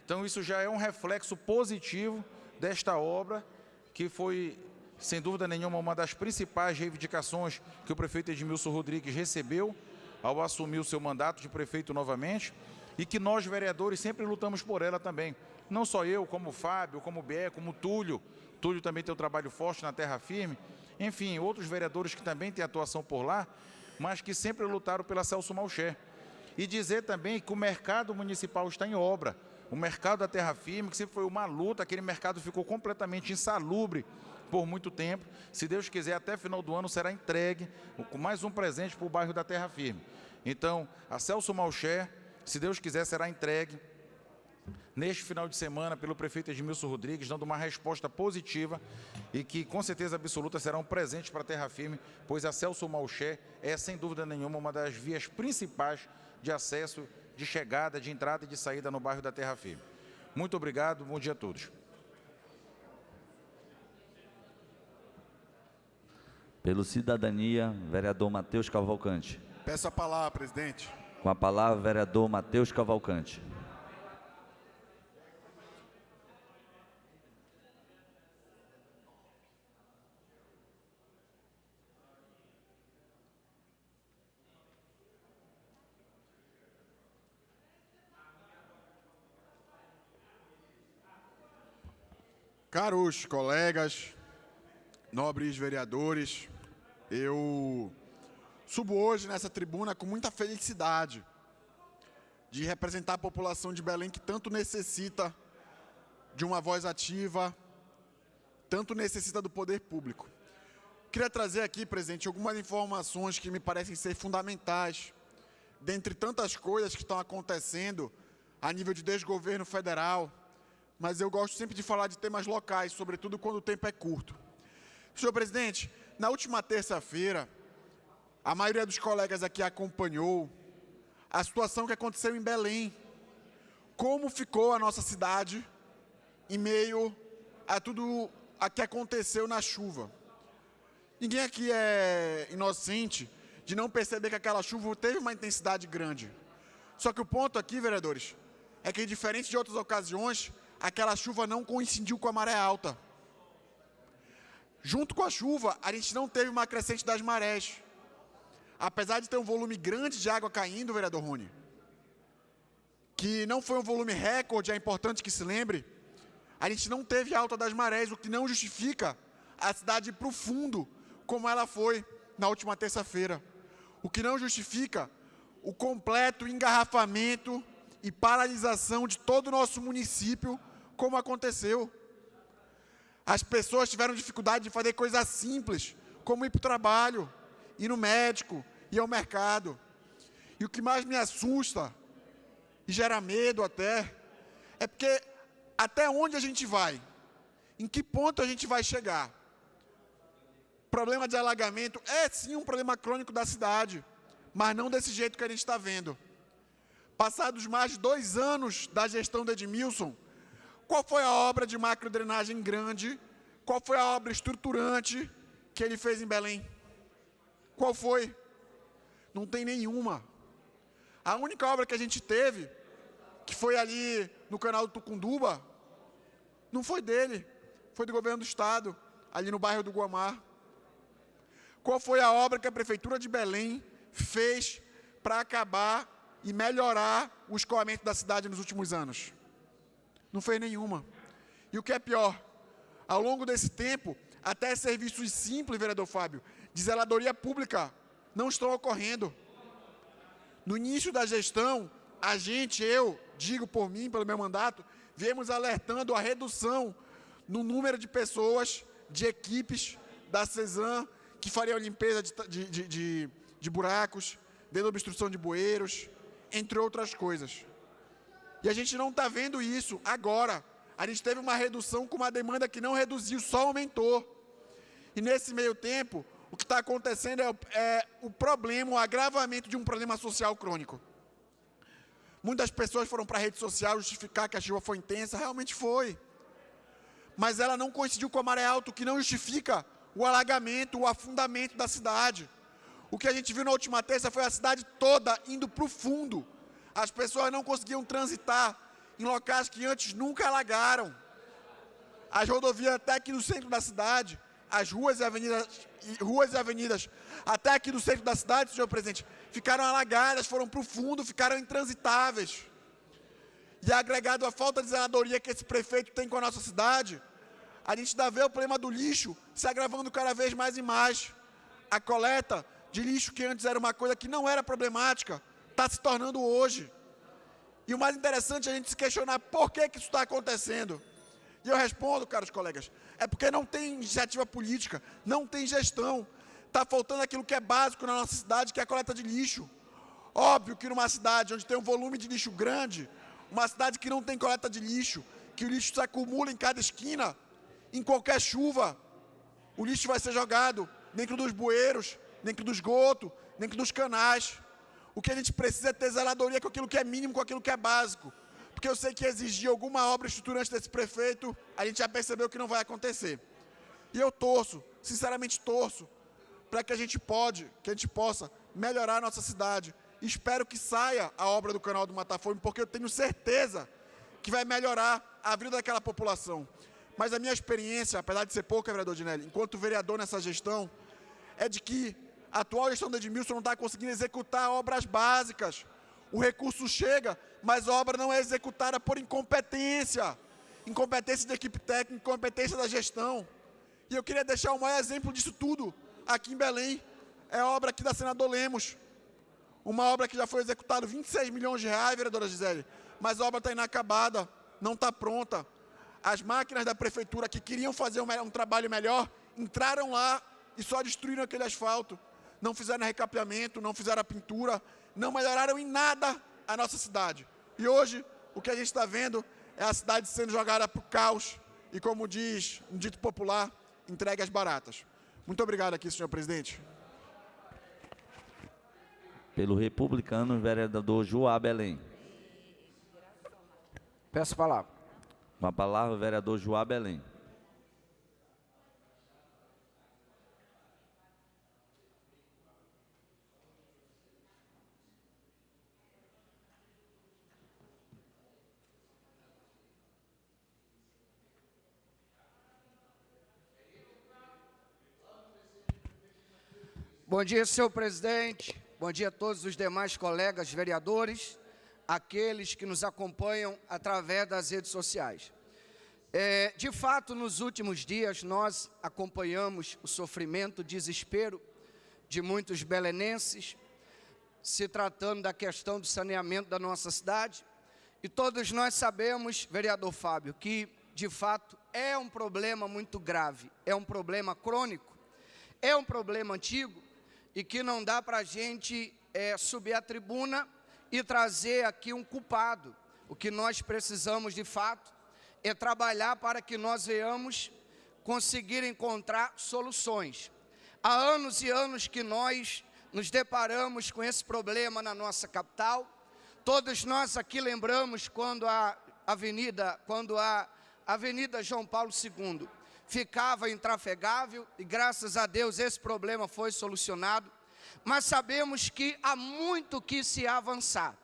Então, isso já é um reflexo positivo desta obra, que foi, sem dúvida nenhuma, uma das principais reivindicações que o prefeito Edmilson Rodrigues recebeu ao assumir o seu mandato de prefeito novamente, e que nós, vereadores, sempre lutamos por ela também. Não só eu, como o Fábio, como o Bé, como o Túlio. Túlio também tem um trabalho forte na Terra Firme. Enfim, outros vereadores que também têm atuação por lá, mas que sempre lutaram pela Celso Malcher. E dizer também que o mercado municipal está em obra. O mercado da Terra Firme, que sempre foi uma luta, aquele mercado ficou completamente insalubre por muito tempo. Se Deus quiser, até final do ano será entregue com mais um presente para o bairro da Terra Firme. Então, a Celso Malcher, se Deus quiser, será entregue neste final de semana pelo prefeito Edmilson Rodrigues, dando uma resposta positiva e que, com certeza absoluta, será um presente para a Terra Firme, pois a Celso Malcher é, sem dúvida nenhuma, uma das vias principais de acesso, de chegada, de entrada e de saída no bairro da Terra Firme. Muito obrigado, bom dia a todos. Pelo Cidadania, vereador Matheus Cavalcante. Peço a palavra, presidente. Com a palavra, vereador Matheus Cavalcante. Caros colegas, nobres vereadores, eu subo hoje nessa tribuna com muita felicidade de representar a população de Belém que tanto necessita de uma voz ativa, tanto necessita do poder público. Queria trazer aqui, presidente, algumas informações que me parecem ser fundamentais, dentre tantas coisas que estão acontecendo a nível de desgoverno federal, mas eu gosto sempre de falar de temas locais, sobretudo quando o tempo é curto. Senhor presidente, na última terça-feira, a maioria dos colegas aqui acompanhou a situação que aconteceu em Belém. Como ficou a nossa cidade em meio a tudo o que aconteceu na chuva. Ninguém aqui é inocente de não perceber que aquela chuva teve uma intensidade grande. Só que o ponto aqui, vereadores, é que, diferente de outras ocasiões, aquela chuva não coincidiu com a maré alta. Junto com a chuva, a gente não teve uma crescente das marés. Apesar de ter um volume grande de água caindo, vereador Rony, que não foi um volume recorde, é importante que se lembre, a gente não teve alta das marés, o que não justifica a cidade ir para o fundo, como ela foi na última terça-feira. O que não justifica o completo engarrafamento e paralisação de todo o nosso município, como aconteceu. As pessoas tiveram dificuldade de fazer coisas simples, como ir para o trabalho, ir no médico, ir ao mercado. E o que mais me assusta, e gera medo até, é porque até onde a gente vai? Em que ponto a gente vai chegar? Problema de alagamento é sim um problema crônico da cidade, mas não desse jeito que a gente está vendo. Passados mais de 2 anos da gestão de Edmilson, qual foi a obra de macrodrenagem grande? Qual foi a obra estruturante que ele fez em Belém? Qual foi? Não tem nenhuma. A única obra que a gente teve, que foi ali no canal do Tucunduba, não foi dele, foi do governo do estado, ali no bairro do Guamá. Qual foi a obra que a Prefeitura de Belém fez para acabar e melhorar o escoamento da cidade nos últimos anos? Não fez nenhuma. E o que é pior, ao longo desse tempo, até serviços simples, vereador Fábio, de zeladoria pública, não estão ocorrendo. No início da gestão, eu digo por mim, pelo meu mandato, viemos alertando a redução no número de pessoas, de equipes da CESAM, que fariam limpeza de buracos, desobstrução de bueiros, entre outras coisas. E a gente não está vendo isso agora. A gente teve uma redução com uma demanda que não reduziu, só aumentou. E nesse meio tempo, o que está acontecendo é o problema, o agravamento de um problema social crônico. Muitas pessoas foram para a rede social justificar que a chuva foi intensa, realmente foi. Mas ela não coincidiu com a maré alta, o que não justifica o alagamento, o afundamento da cidade. O que a gente viu na última terça foi a cidade toda indo para o fundo. As pessoas não conseguiam transitar em locais que antes nunca alagaram. As rodovias até aqui no centro da cidade, as ruas e avenidas até aqui no centro da cidade, senhor presidente, ficaram alagadas, foram para o fundo, ficaram intransitáveis. E agregado à falta de zeladoria que esse prefeito tem com a nossa cidade, a gente ainda vê o problema do lixo se agravando cada vez mais e mais. A coleta de lixo, que antes era uma coisa que não era problemática, está se tornando hoje. E o mais interessante é a gente se questionar por que isso está acontecendo. E eu respondo, caros colegas, é porque não tem iniciativa política, não tem gestão. Está faltando aquilo que é básico na nossa cidade, que é a coleta de lixo. Óbvio que numa cidade onde tem um volume de lixo grande, uma cidade que não tem coleta de lixo, que o lixo se acumula em cada esquina, em qualquer chuva, o lixo vai ser jogado dentro dos bueiros, dentro do esgoto, dentro dos canais. O que a gente precisa é ter zeladoria com aquilo que é mínimo, com aquilo que é básico. Porque eu sei que exigir alguma obra estruturante desse prefeito, a gente já percebeu que não vai acontecer. E eu torço, sinceramente torço, para que a gente possa melhorar a nossa cidade. Espero que saia a obra do Canal do Mata Fome, porque eu tenho certeza que vai melhorar a vida daquela população. Mas a minha experiência, apesar de ser pouca, vereador Dinelli, enquanto vereador nessa gestão, é de que a atual gestão do Edmilson não está conseguindo executar obras básicas. O recurso chega, mas a obra não é executada por incompetência. Incompetência da equipe técnica, incompetência da gestão. E eu queria deixar o maior exemplo disso tudo aqui em Belém. É a obra aqui da Senador Lemos. Uma obra que já foi executada 26 milhões de reais, vereadora Gisele, mas a obra está inacabada, não está pronta. As máquinas da prefeitura que queriam fazer um trabalho melhor, entraram lá e só destruíram aquele asfalto. Não fizeram recapeamento, não fizeram a pintura, não melhoraram em nada a nossa cidade. E hoje, o que a gente está vendo é a cidade sendo jogada para o caos e, como diz um dito popular, entregue às baratas. Muito obrigado aqui, senhor presidente. Pelo republicano, vereador Joá Belém. Peço a palavra. Com a palavra, o vereador Joá Belém. Bom dia, senhor presidente. Bom dia a todos os demais colegas vereadores, aqueles que nos acompanham através das redes sociais. De fato, nos últimos dias, nós acompanhamos o sofrimento, o desespero de muitos belenenses, se tratando da questão do saneamento da nossa cidade. E todos nós sabemos, vereador Fábio, que, de fato, é um problema muito grave, é um problema crônico, é um problema antigo, e que não dá para a gente subir à tribuna e trazer aqui um culpado. O que nós precisamos, de fato, é trabalhar para que nós venhamos conseguir encontrar soluções. Há anos e anos que nós nos deparamos com esse problema na nossa capital. Todos nós aqui lembramos quando a Avenida João Paulo II ficava intrafegável, e graças a Deus esse problema foi solucionado, mas sabemos que há muito que se avançar.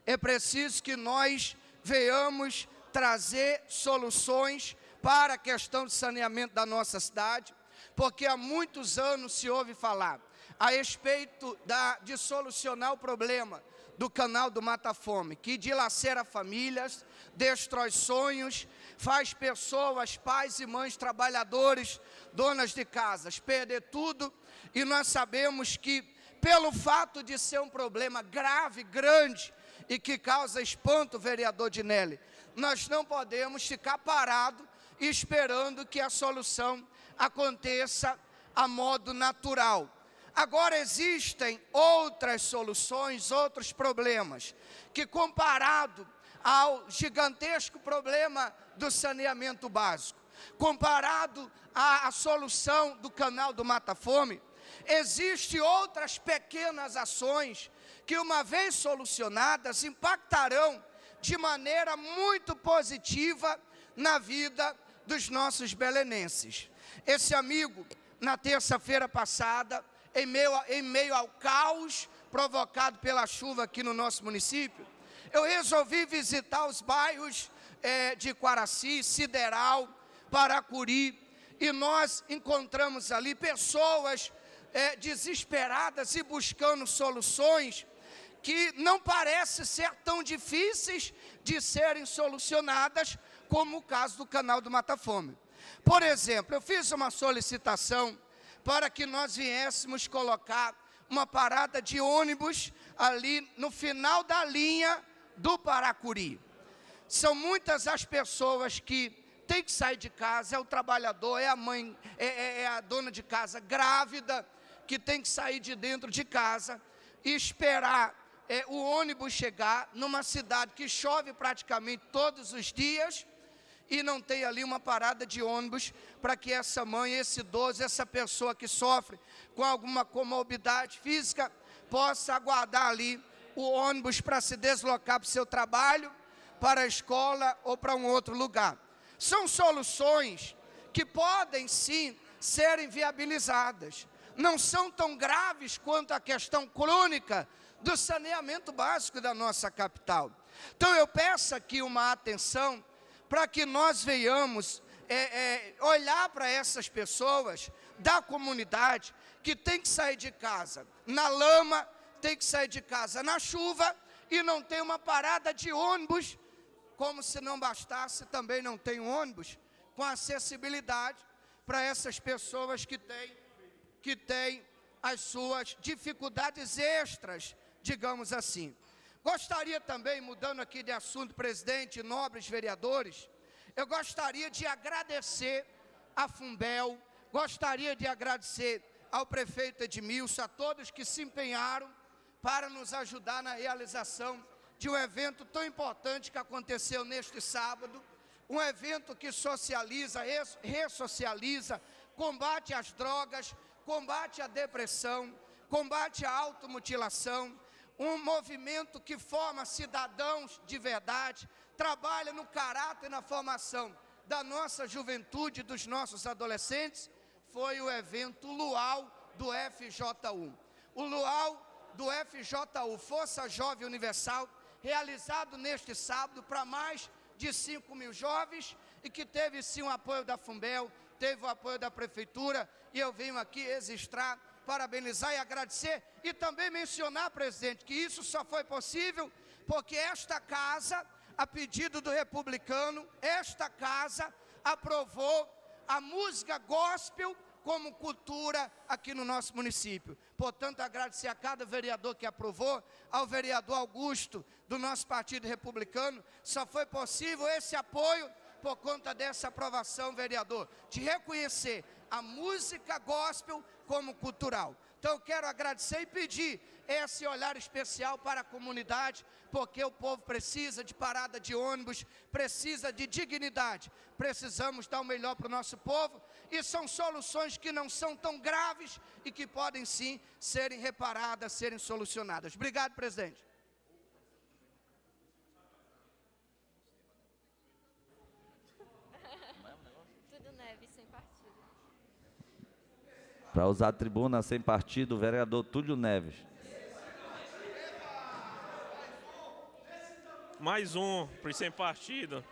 É preciso que nós venhamos trazer soluções para a questão de saneamento da nossa cidade, porque há muitos anos se ouve falar a respeito de solucionar o problema do Canal do Mata Fome, que dilacera famílias, destrói sonhos, faz pessoas, pais e mães, trabalhadores, donas de casas, perder tudo. E nós sabemos que, pelo fato de ser um problema grave, grande, e que causa espanto, vereador Dinelli, nós não podemos ficar parados esperando que a solução aconteça a modo natural. Agora existem outras soluções, outros problemas, que comparado ao gigantesco problema do saneamento básico. Comparado à solução do canal do Mata Fome, existem outras pequenas ações que, uma vez solucionadas, impactarão de maneira muito positiva na vida dos nossos belenenses. Esse amigo, na terça-feira passada, em meio ao caos provocado pela chuva aqui no nosso município, eu resolvi visitar os bairros de Quaraci, Sideral, Paracuri, e nós encontramos ali pessoas desesperadas e buscando soluções que não parecem ser tão difíceis de serem solucionadas, como o caso do canal do Mata Fome. Por exemplo, eu fiz uma solicitação para que nós viéssemos colocar uma parada de ônibus ali no final da linha do Paracuri. São muitas as pessoas que têm que sair de casa, é o trabalhador, é a mãe, é a dona de casa grávida, que tem que sair de dentro de casa e esperar o ônibus chegar numa cidade que chove praticamente todos os dias e não tem ali uma parada de ônibus para que essa mãe, esse idoso, essa pessoa que sofre com alguma comorbidade física possa aguardar ali o ônibus para se deslocar para o seu trabalho, para a escola ou para um outro lugar. São soluções que podem sim serem viabilizadas. Não são tão graves quanto a questão crônica do saneamento básico da nossa capital. Então eu peço aqui uma atenção para que nós venhamos olhar para essas pessoas da comunidade que tem que sair de casa na lama, tem que sair de casa na chuva e não tem uma parada de ônibus, como se não bastasse, também não tem ônibus com acessibilidade para essas pessoas que têm as suas dificuldades extras, digamos assim. Gostaria também, mudando aqui de assunto, presidente, nobres vereadores, eu gostaria de agradecer a Fumbel, gostaria de agradecer ao prefeito Edmilson, a todos que se empenharam para nos ajudar na realização de um evento tão importante que aconteceu neste sábado, um evento que socializa, ressocializa, combate as drogas, combate a depressão, combate a automutilação, um movimento que forma cidadãos de verdade, trabalha no caráter e na formação da nossa juventude, dos nossos adolescentes. Foi o evento Luau do FJU. O Luau do FJU, Força Jovem Universal, realizado neste sábado para mais de 5.000 jovens e que teve sim o apoio da Fumbel, teve o apoio da Prefeitura, e eu venho aqui registrar, parabenizar e agradecer, e também mencionar, presidente, que isso só foi possível porque esta casa, a pedido do republicano, esta casa aprovou a música gospel como cultura aqui no nosso município. Portanto, agradecer a cada vereador que aprovou, ao vereador Augusto, do nosso partido republicano. Só foi possível esse apoio por conta dessa aprovação, vereador, de reconhecer a música gospel como cultural. Então eu quero agradecer e pedir esse olhar especial para a comunidade, porque o povo precisa de parada de ônibus, precisa de dignidade, precisamos dar o melhor para o nosso povo, e são soluções que não são tão graves e que podem sim serem reparadas, serem solucionadas. Obrigado, presidente. Túlio Neves, sem partido. Para usar a tribuna sem partido, o vereador Túlio Neves. Mais um para os sem partido.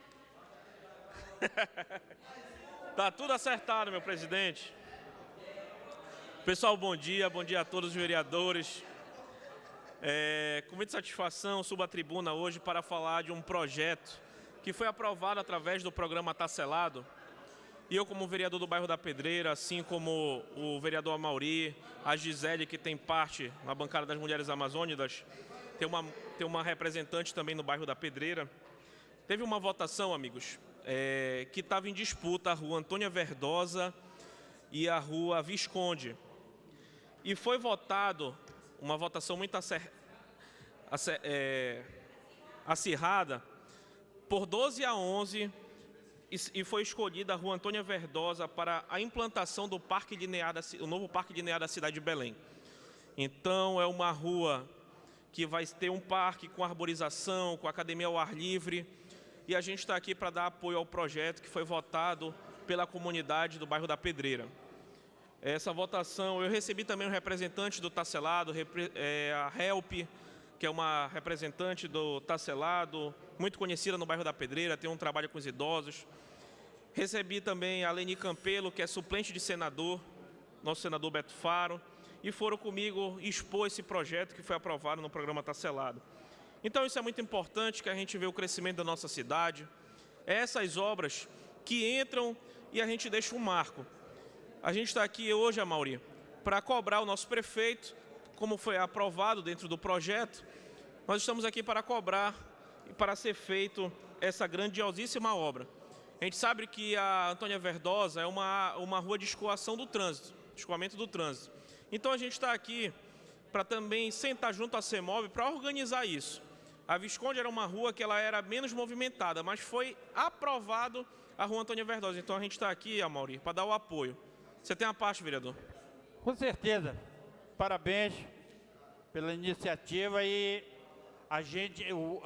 Tá tudo acertado, meu presidente. Pessoal, bom dia a todos os vereadores. Com muita satisfação, subo à tribuna hoje para falar de um projeto que foi aprovado através do programa Tá Selado. E eu, como vereador do bairro da Pedreira, assim como o vereador Amauri, a Gisele, que tem parte na bancada das Mulheres Amazônicas, tem uma representante também no bairro da Pedreira. Teve uma votação, amigos, que estava em disputa a rua Antônia Verdosa e a rua Visconde. E foi votado, uma votação muito acirrada, por 12-11 e foi escolhida a Rua Antônia Verdosa para a implantação do Parque Linear o novo Parque Linear da cidade de Belém. Então, é uma rua que vai ter um parque com arborização, com academia ao ar livre, e a gente está aqui para dar apoio ao projeto que foi votado pela comunidade do bairro da Pedreira. Essa votação, eu recebi também um representante do Tacelado, a Help, que é uma representante do Tacelado, muito conhecida no bairro da Pedreira, tem um trabalho com os idosos. Recebi também a Leni Campelo, que é suplente de senador, nosso senador Beto Faro, e foram comigo expor esse projeto que foi aprovado no programa Tacelado. Então, isso é muito importante, que a gente vê o crescimento da nossa cidade, essas obras que entram e a gente deixa um marco. A gente está aqui hoje, Amaury, para cobrar o nosso prefeito, como foi aprovado dentro do projeto, nós estamos aqui para cobrar e para ser feito essa grandiosíssima obra. A gente sabe que a Antônia Verdosa é uma rua de escoação do trânsito, escoamento do trânsito. Então, a gente está aqui para também sentar junto à CEMOB para organizar isso. A Visconde era uma rua que ela era menos movimentada, mas foi aprovado a Rua Antônia Verdosa. Então, a gente está aqui, Amaury, para dar o apoio. Você tem a parte, vereador? Com certeza. Parabéns pela iniciativa e a gente, o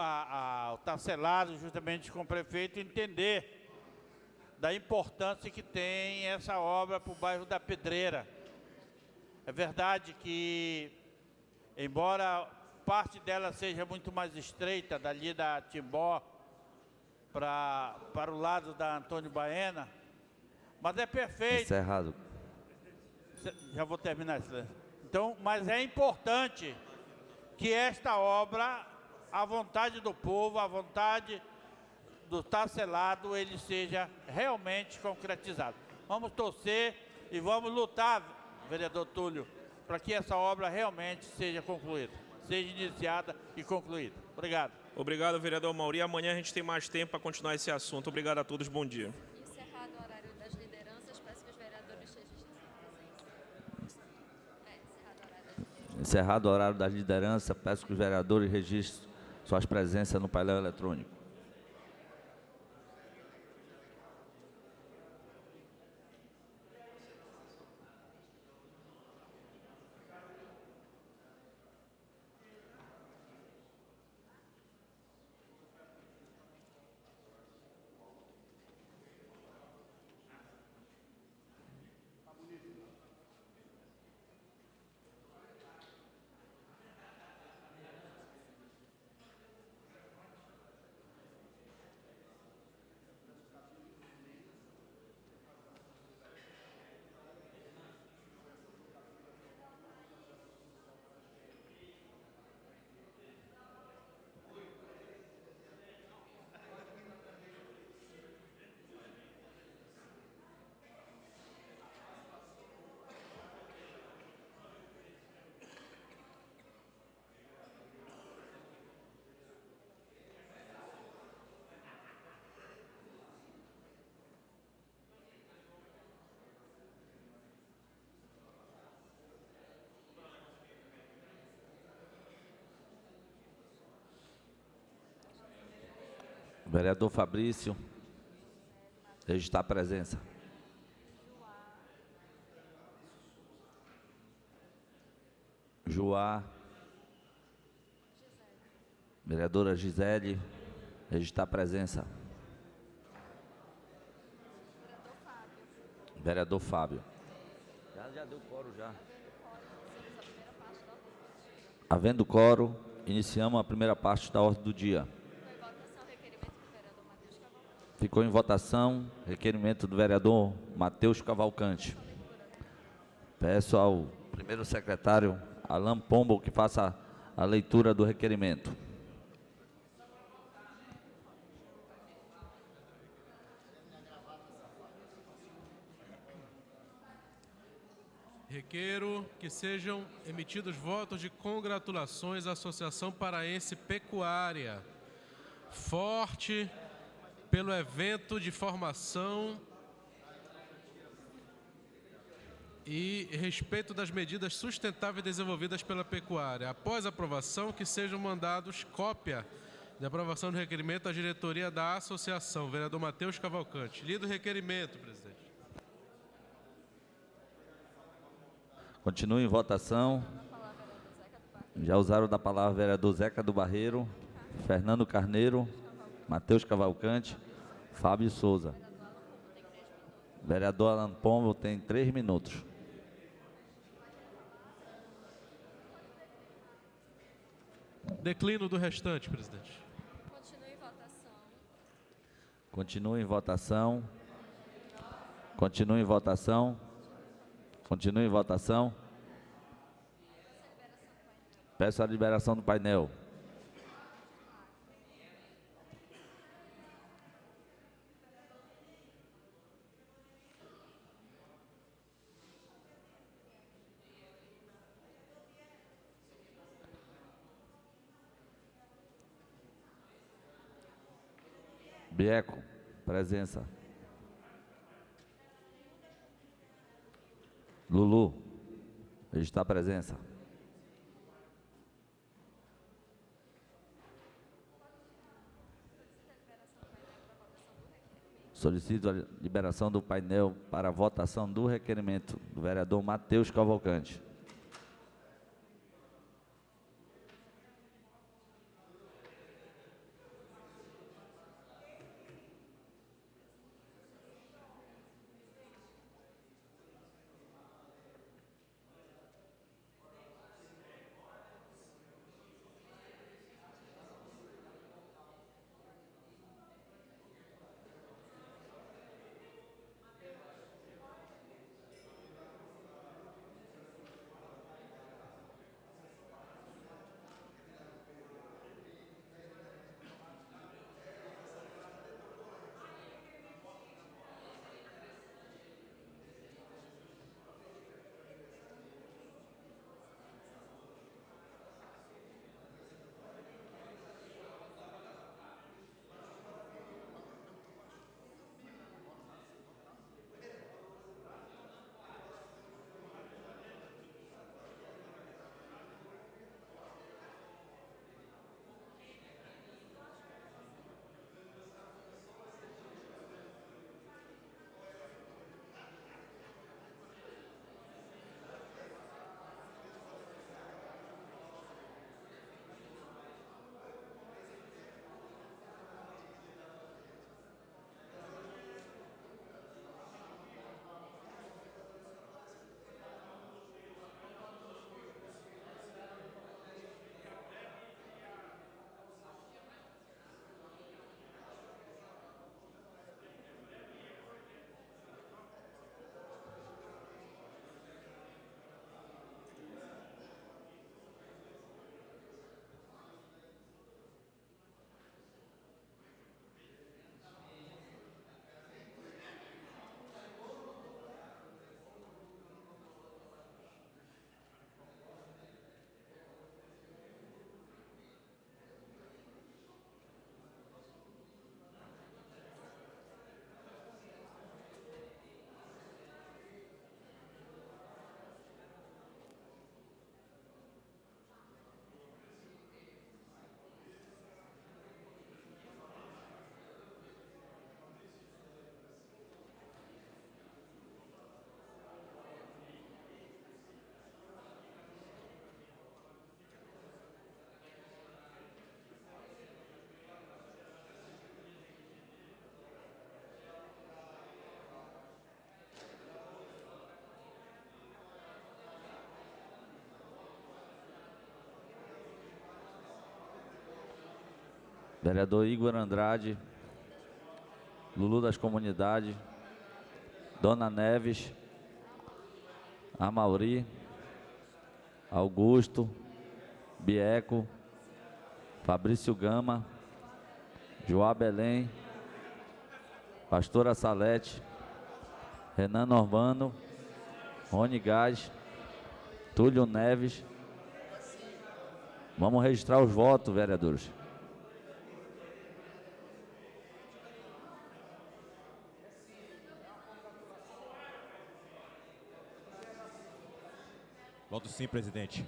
Tacelado, justamente com o prefeito, entender da importância que tem essa obra para o bairro da Pedreira. É verdade que, embora parte dela seja muito mais estreita, dali da Timbó para o lado da Antônio Baena, mas é perfeito. Encerrado. Já vou terminar isso. Então, mas é importante que esta obra, à vontade do povo, à vontade do Tacelado, ele seja realmente concretizado. Vamos torcer e vamos lutar, vereador Túlio, para que essa obra realmente seja concluída, seja iniciada e concluída. Obrigado. Obrigado, vereador Amaury. Amanhã a gente tem mais tempo para continuar esse assunto. Obrigado a todos. Bom dia. Encerrado o horário das lideranças, peço que os vereadores registrem. Encerrado o horário das lideranças, peço que os vereadores registrem suas presenças no painel eletrônico. Vereador Fabrício, registrar a presença. Joá. Vereadora Gisele, registrar a presença. Vereador Fábio. Já deu coro, já. Havendo coro, iniciamos a primeira parte da ordem do dia. Ficou em votação requerimento do vereador Matheus Cavalcante. Peço ao primeiro secretário, Alain Pombo, que faça a leitura do requerimento. Requeiro que sejam emitidos votos de congratulações à Associação Paraense Pecuária Forte pelo evento de formação e respeito das medidas sustentáveis desenvolvidas pela pecuária. Após a aprovação, que sejam mandados cópia de aprovação do requerimento da diretoria da associação. Vereador Matheus Cavalcante. Lido o requerimento, presidente. Continua em votação. Já usaram da palavra vereador Zeca do Barreiro, Fernando Carneiro, Matheus Cavalcante, Fábio Souza. Vereador Alan Pombo tem 3 minutos. Declino do restante, presidente. Continue em votação. Continua em votação. Continua em votação. Continua em votação. Peço a liberação do painel. Bieco, presença. Lulu, está presença. Solicito a liberação do painel para a votação do requerimento do vereador Matheus Cavalcante. Vereador Igor Andrade, Lulu das Comunidades, Dona Neves, Amauri, Augusto, Bieco, Fabrício Gama, Joá Belém, Pastora Salete, Renan Normando, Rony Gás, Túlio Neves. Vamos registrar os votos, vereadores. Voto sim, presidente.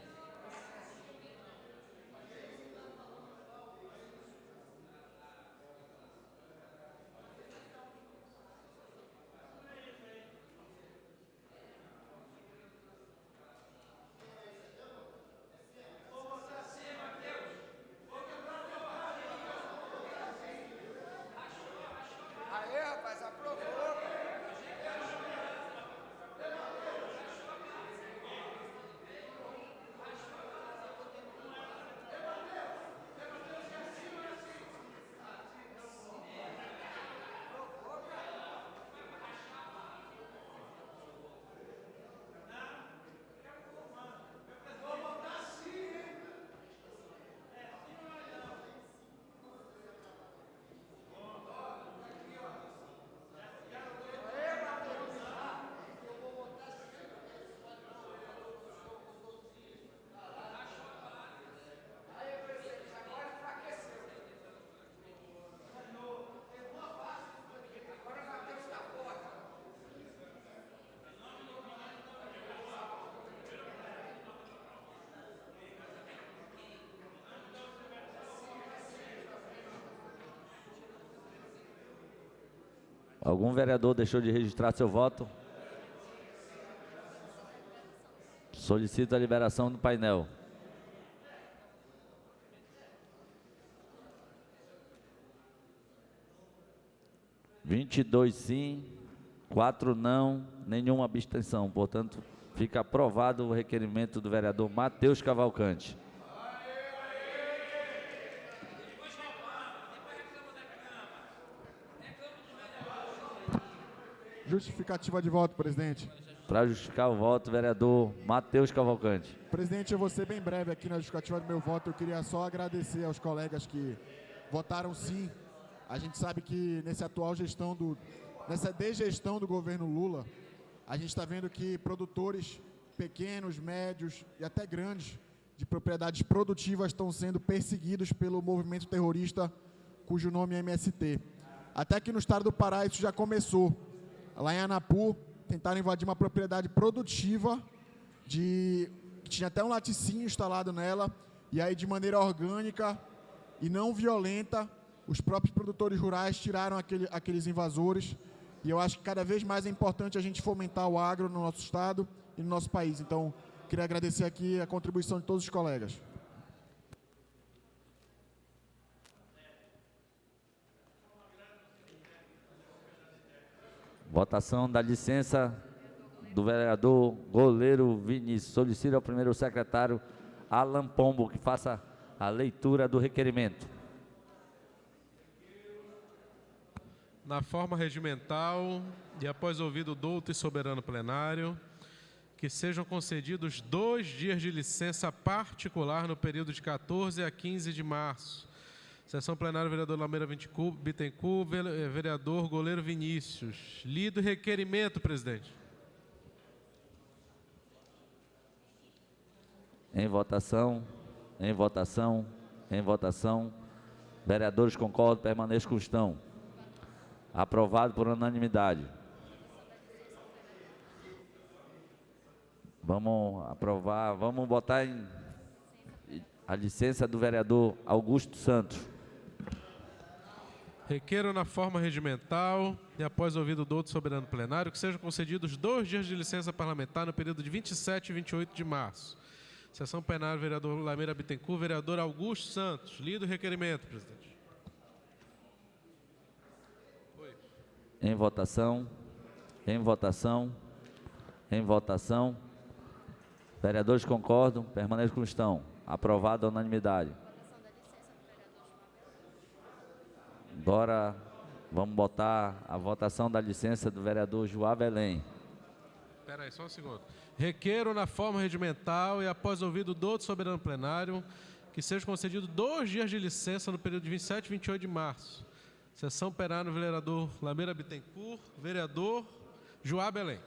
Algum vereador deixou de registrar seu voto? Solicito a liberação do painel. Sim, 4 não, nenhuma abstenção. Portanto, fica aprovado o requerimento do vereador Matheus Cavalcante. Justificativa de voto, presidente. Para justificar o voto, vereador Matheus Cavalcante. Presidente, eu vou ser bem breve aqui na justificativa do meu voto. Eu queria só agradecer aos colegas que votaram sim. A gente sabe que nessa desgestão do governo Lula, a gente está vendo que produtores pequenos, médios e até grandes de propriedades produtivas estão sendo perseguidos pelo movimento terrorista cujo nome é MST. Até que no estado do Pará isso já começou. Lá em Anapu, tentaram invadir uma propriedade produtiva que tinha até um laticínio instalado nela, e aí de maneira orgânica e não violenta, os próprios produtores rurais tiraram aqueles invasores, e eu acho que cada vez mais é importante a gente fomentar o agro no nosso estado e no nosso país. Então, queria agradecer aqui a contribuição de todos os colegas. Votação da licença do vereador Goleiro Vinícius. Solicito ao primeiro secretário Alan Pombo que faça a leitura do requerimento. Na forma regimental e após ouvido o douto e soberano plenário, que sejam concedidos 2 dias de licença particular no período de 14 a 15 de março. Sessão plenária, vereador Lameira Bittencourt, vereador Goleiro Vinícius. Lido o requerimento, presidente. Em votação, em votação, em votação. Vereadores concordam, permaneçam como estão. Aprovado por unanimidade. Vamos aprovar, vamos botar a licença do vereador Augusto Santos. Requeiro na forma regimental e após ouvido o douto soberano plenário que sejam concedidos 2 dias de licença parlamentar no período de 27 e 28 de março. Sessão plenária, vereador Lameira Bittencourt, vereador Augusto Santos. Lido o requerimento, presidente. Em votação, em votação, em votação. Vereadores concordam, permaneçam como estão. Aprovado a unanimidade. Agora vamos botar a votação da licença do vereador Joá Belém. Espera aí, só um segundo. Requeiro na forma regimental e após ouvido o douto soberano plenário que seja concedido 2 dias de licença no período de 27 e 28 de março. Sessão plenária, vereador Lameira Bittencourt, vereador Joá Belém.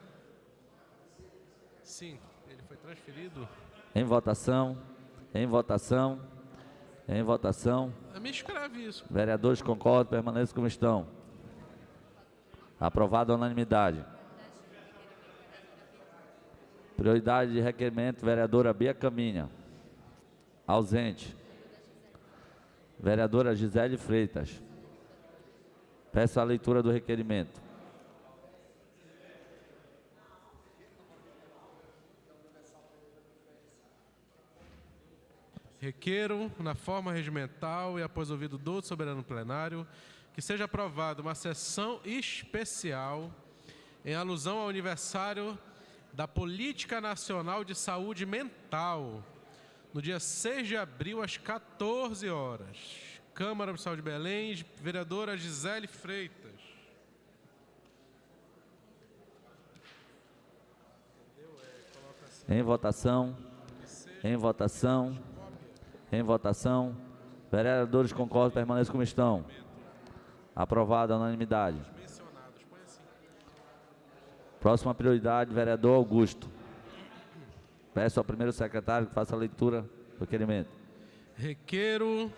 Sim, ele foi transferido. Em votação, em votação, em votação. Me escreve isso. Vereadores concordam, permaneçam como estão. Aprovado a unanimidade. Prioridade de requerimento, vereadora Bia Caminha. Ausente. Vereadora Gisele Freitas. Peço a leitura do requerimento. Requeiro, na forma regimental e após ouvido o douto soberano plenário, que seja aprovada uma sessão especial em alusão ao aniversário da Política Nacional de Saúde Mental, no dia 6 de abril, às 14 horas. Câmara Municipal de Belém, vereadora Gisele Freitas. Em votação, em votação, em votação. Vereadores concordam, permaneçam como estão. Aprovado a unanimidade. Próxima prioridade, vereador Augusto. Peço ao primeiro secretário que faça a leitura do requerimento. Requeiro,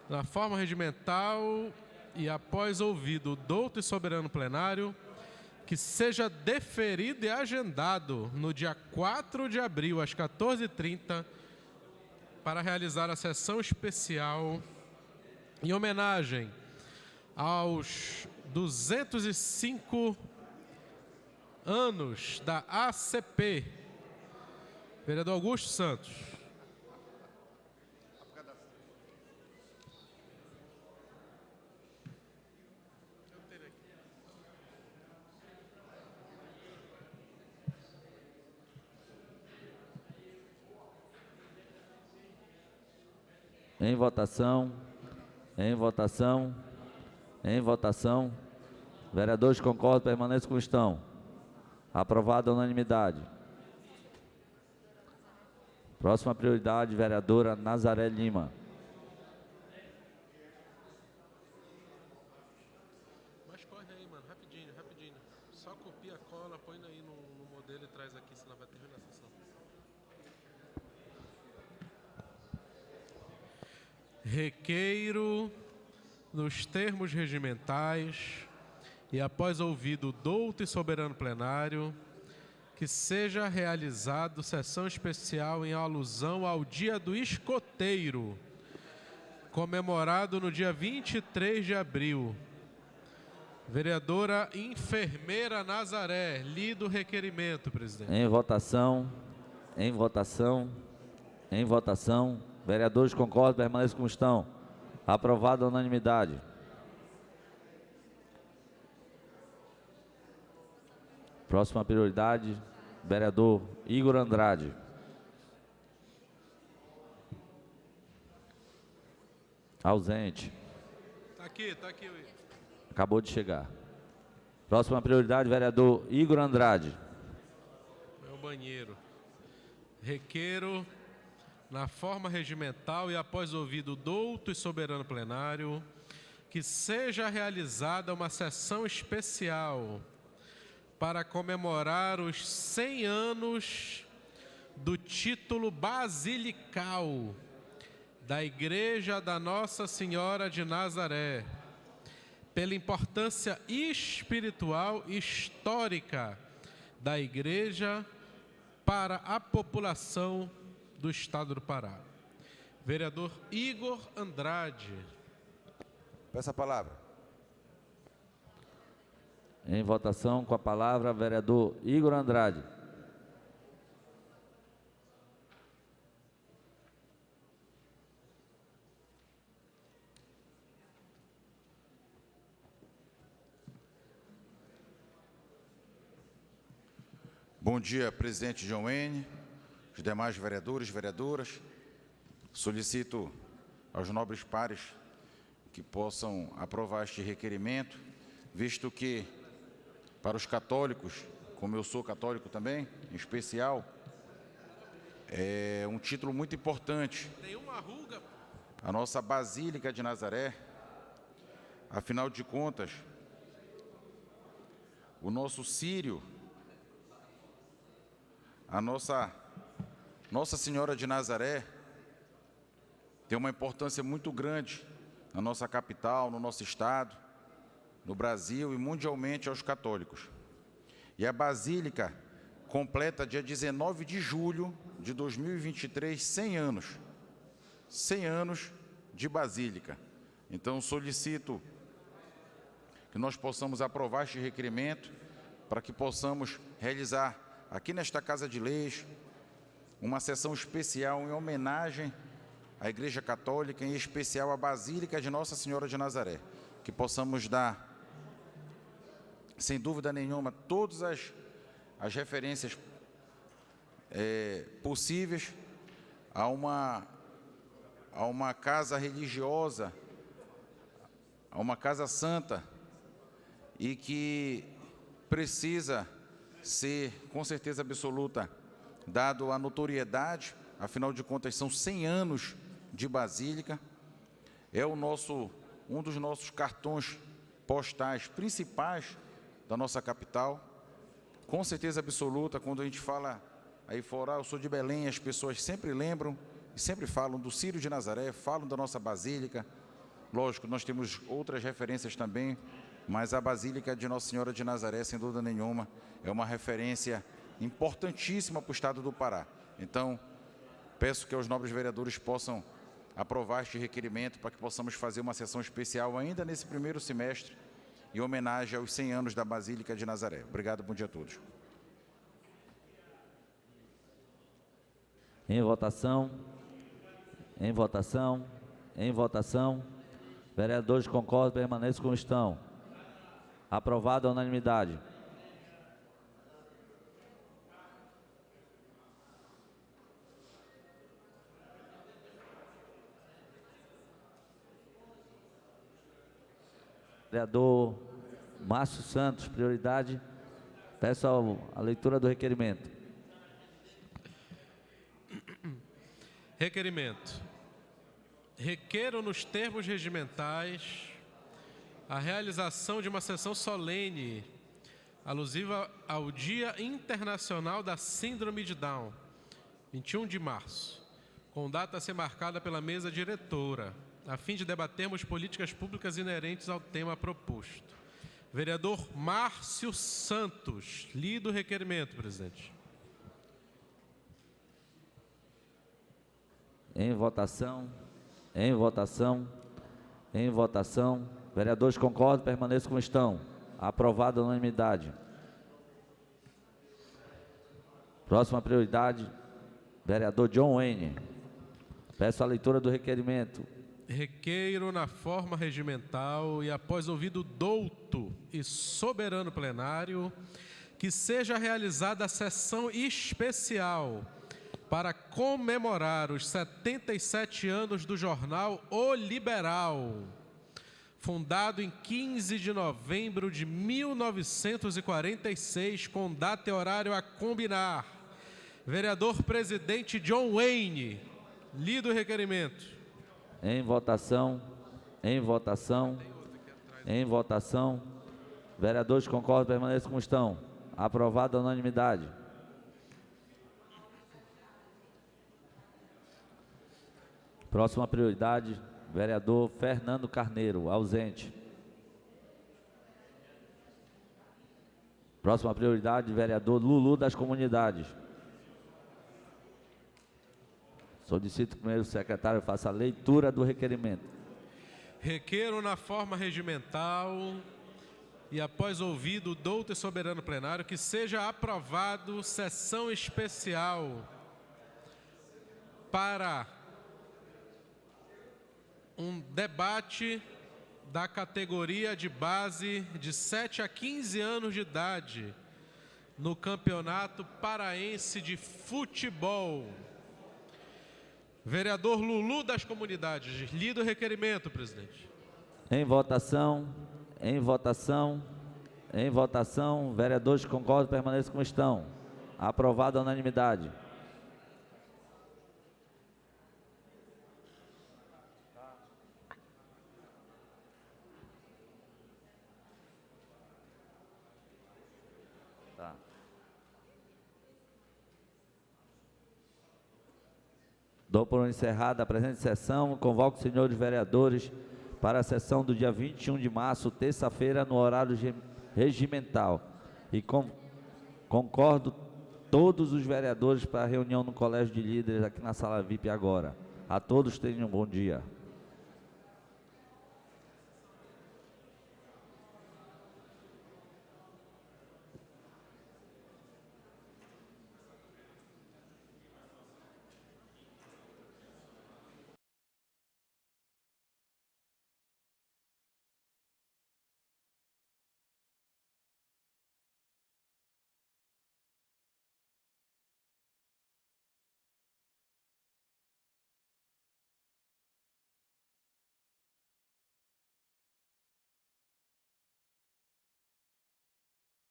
na forma regimental e após ouvido o douto e soberano plenário, que seja deferido e agendado no dia 4 de abril, às 14h30, para realizar a sessão especial em homenagem aos 205 anos da ACP. Vereador Augusto Santos. Em votação, em votação, em votação. Vereadores concordam, permaneçam como estão. Aprovado a unanimidade. Próxima prioridade, vereadora Nazaré Lima. Mas corre aí, mano, rapidinho, rapidinho. Só copia, cola, põe aí no modelo e traz aqui, senão vai terminar a sessão. Requeiro, nos termos regimentais e após ouvido o douto e soberano plenário, que seja realizado sessão especial em alusão ao Dia do Escoteiro, comemorado no dia 23 de abril. Vereadora Enfermeira Nazaré, lido o requerimento, presidente. Em votação, em votação, em votação. Vereadores concordam, permaneçam como estão. Aprovado a unanimidade. Próxima prioridade, vereador Igor Andrade. Ausente. Tá aqui, Igor. Acabou de chegar. Próxima prioridade, vereador Igor Andrade. Meu banheiro. Requeiro, na forma regimental e após ouvido o douto e soberano plenário, que seja realizada uma sessão especial para comemorar os 100 anos do título basilical da Igreja da Nossa Senhora de Nazaré, pela importância espiritual e histórica da Igreja para a população do Estado do Pará. Vereador Igor Andrade. Peço a palavra. Em votação, com a palavra, vereador Igor Andrade. Bom dia, presidente John Wayne, os demais vereadores e vereadoras. Solicito aos nobres pares que possam aprovar este requerimento, visto que, para os católicos, como eu sou católico também, em especial, é um título muito importante. Tem uma ruga. A nossa Basílica de Nazaré, afinal de contas, o nosso Círio, a Nossa Senhora de Nazaré tem uma importância muito grande na nossa capital, no nosso estado, no Brasil e mundialmente aos católicos. E a Basílica completa dia 19 de julho de 2023, 100 anos. 100 anos de Basílica. Então solicito que nós possamos aprovar este requerimento para que possamos realizar aqui nesta Casa de Leis uma sessão especial em homenagem à Igreja Católica, em especial à Basílica de Nossa Senhora de Nazaré, que possamos dar, sem dúvida nenhuma, todas as referências possíveis a uma casa religiosa, a uma casa santa, e que precisa ser, com certeza absoluta, dado a notoriedade, afinal de contas são 100 anos de Basílica, é um dos nossos cartões postais principais da nossa capital, com certeza absoluta. Quando a gente fala aí fora, eu sou de Belém, as pessoas sempre lembram e sempre falam do Círio de Nazaré, falam da nossa Basílica. Lógico, nós temos outras referências também, mas a Basílica de Nossa Senhora de Nazaré, sem dúvida nenhuma, é uma referência importantíssima para o estado do Pará. Então, peço que os nobres vereadores possam aprovar este requerimento para que possamos fazer uma sessão especial ainda nesse primeiro semestre, em homenagem aos 100 anos da Basílica de Nazaré. Obrigado, bom dia a todos. Em votação. Em votação. Em votação. Vereadores concordam, permaneçam como estão. Aprovado a unanimidade. Vereador Márcio Santos, prioridade. Peço a leitura do requerimento. Requerimento. Requeiro nos termos regimentais a realização de uma sessão solene alusiva ao Dia Internacional da Síndrome de Down, 21 de março, com data a ser marcada pela mesa diretora, a fim de debatermos políticas públicas inerentes ao tema proposto. Vereador Márcio Santos, lido o requerimento, presidente. Em votação, em votação, em votação. Vereadores concordam, permaneçam como estão. Aprovado a unanimidade. Próxima prioridade, vereador John Wayne. Peço a leitura do requerimento. Requeiro na forma regimental e após ouvido douto e soberano plenário, que seja realizada a sessão especial para comemorar os 77 anos do jornal O Liberal, fundado em 15 de novembro de 1946, com data e horário a combinar. Vereador presidente John Wayne, lido o requerimento. Em votação, em votação, em votação. Vereadores concordam, permaneçam como estão. Aprovado a unanimidade. Próxima prioridade, vereador Fernando Carneiro, ausente. Próxima prioridade, vereador Lulu das Comunidades. Solicito que o primeiro secretário faça a leitura do requerimento. Requeiro na forma regimental e após ouvido o douto e soberano plenário que seja aprovado sessão especial para um debate da categoria de base de 7 a 15 anos de idade no Campeonato Paraense de Futebol. Vereador Lulu das Comunidades, lido o requerimento, presidente. Em votação, em votação, em votação. Vereadores que concordam, permaneçam como estão. Aprovado a unanimidade. Dou por encerrada a presente sessão. Convoco os senhores vereadores para a sessão do dia 21 de março, terça-feira, no horário regimental. E concordo todos os vereadores para a reunião no Colégio de Líderes aqui na Sala VIP agora. A todos tenham um bom dia.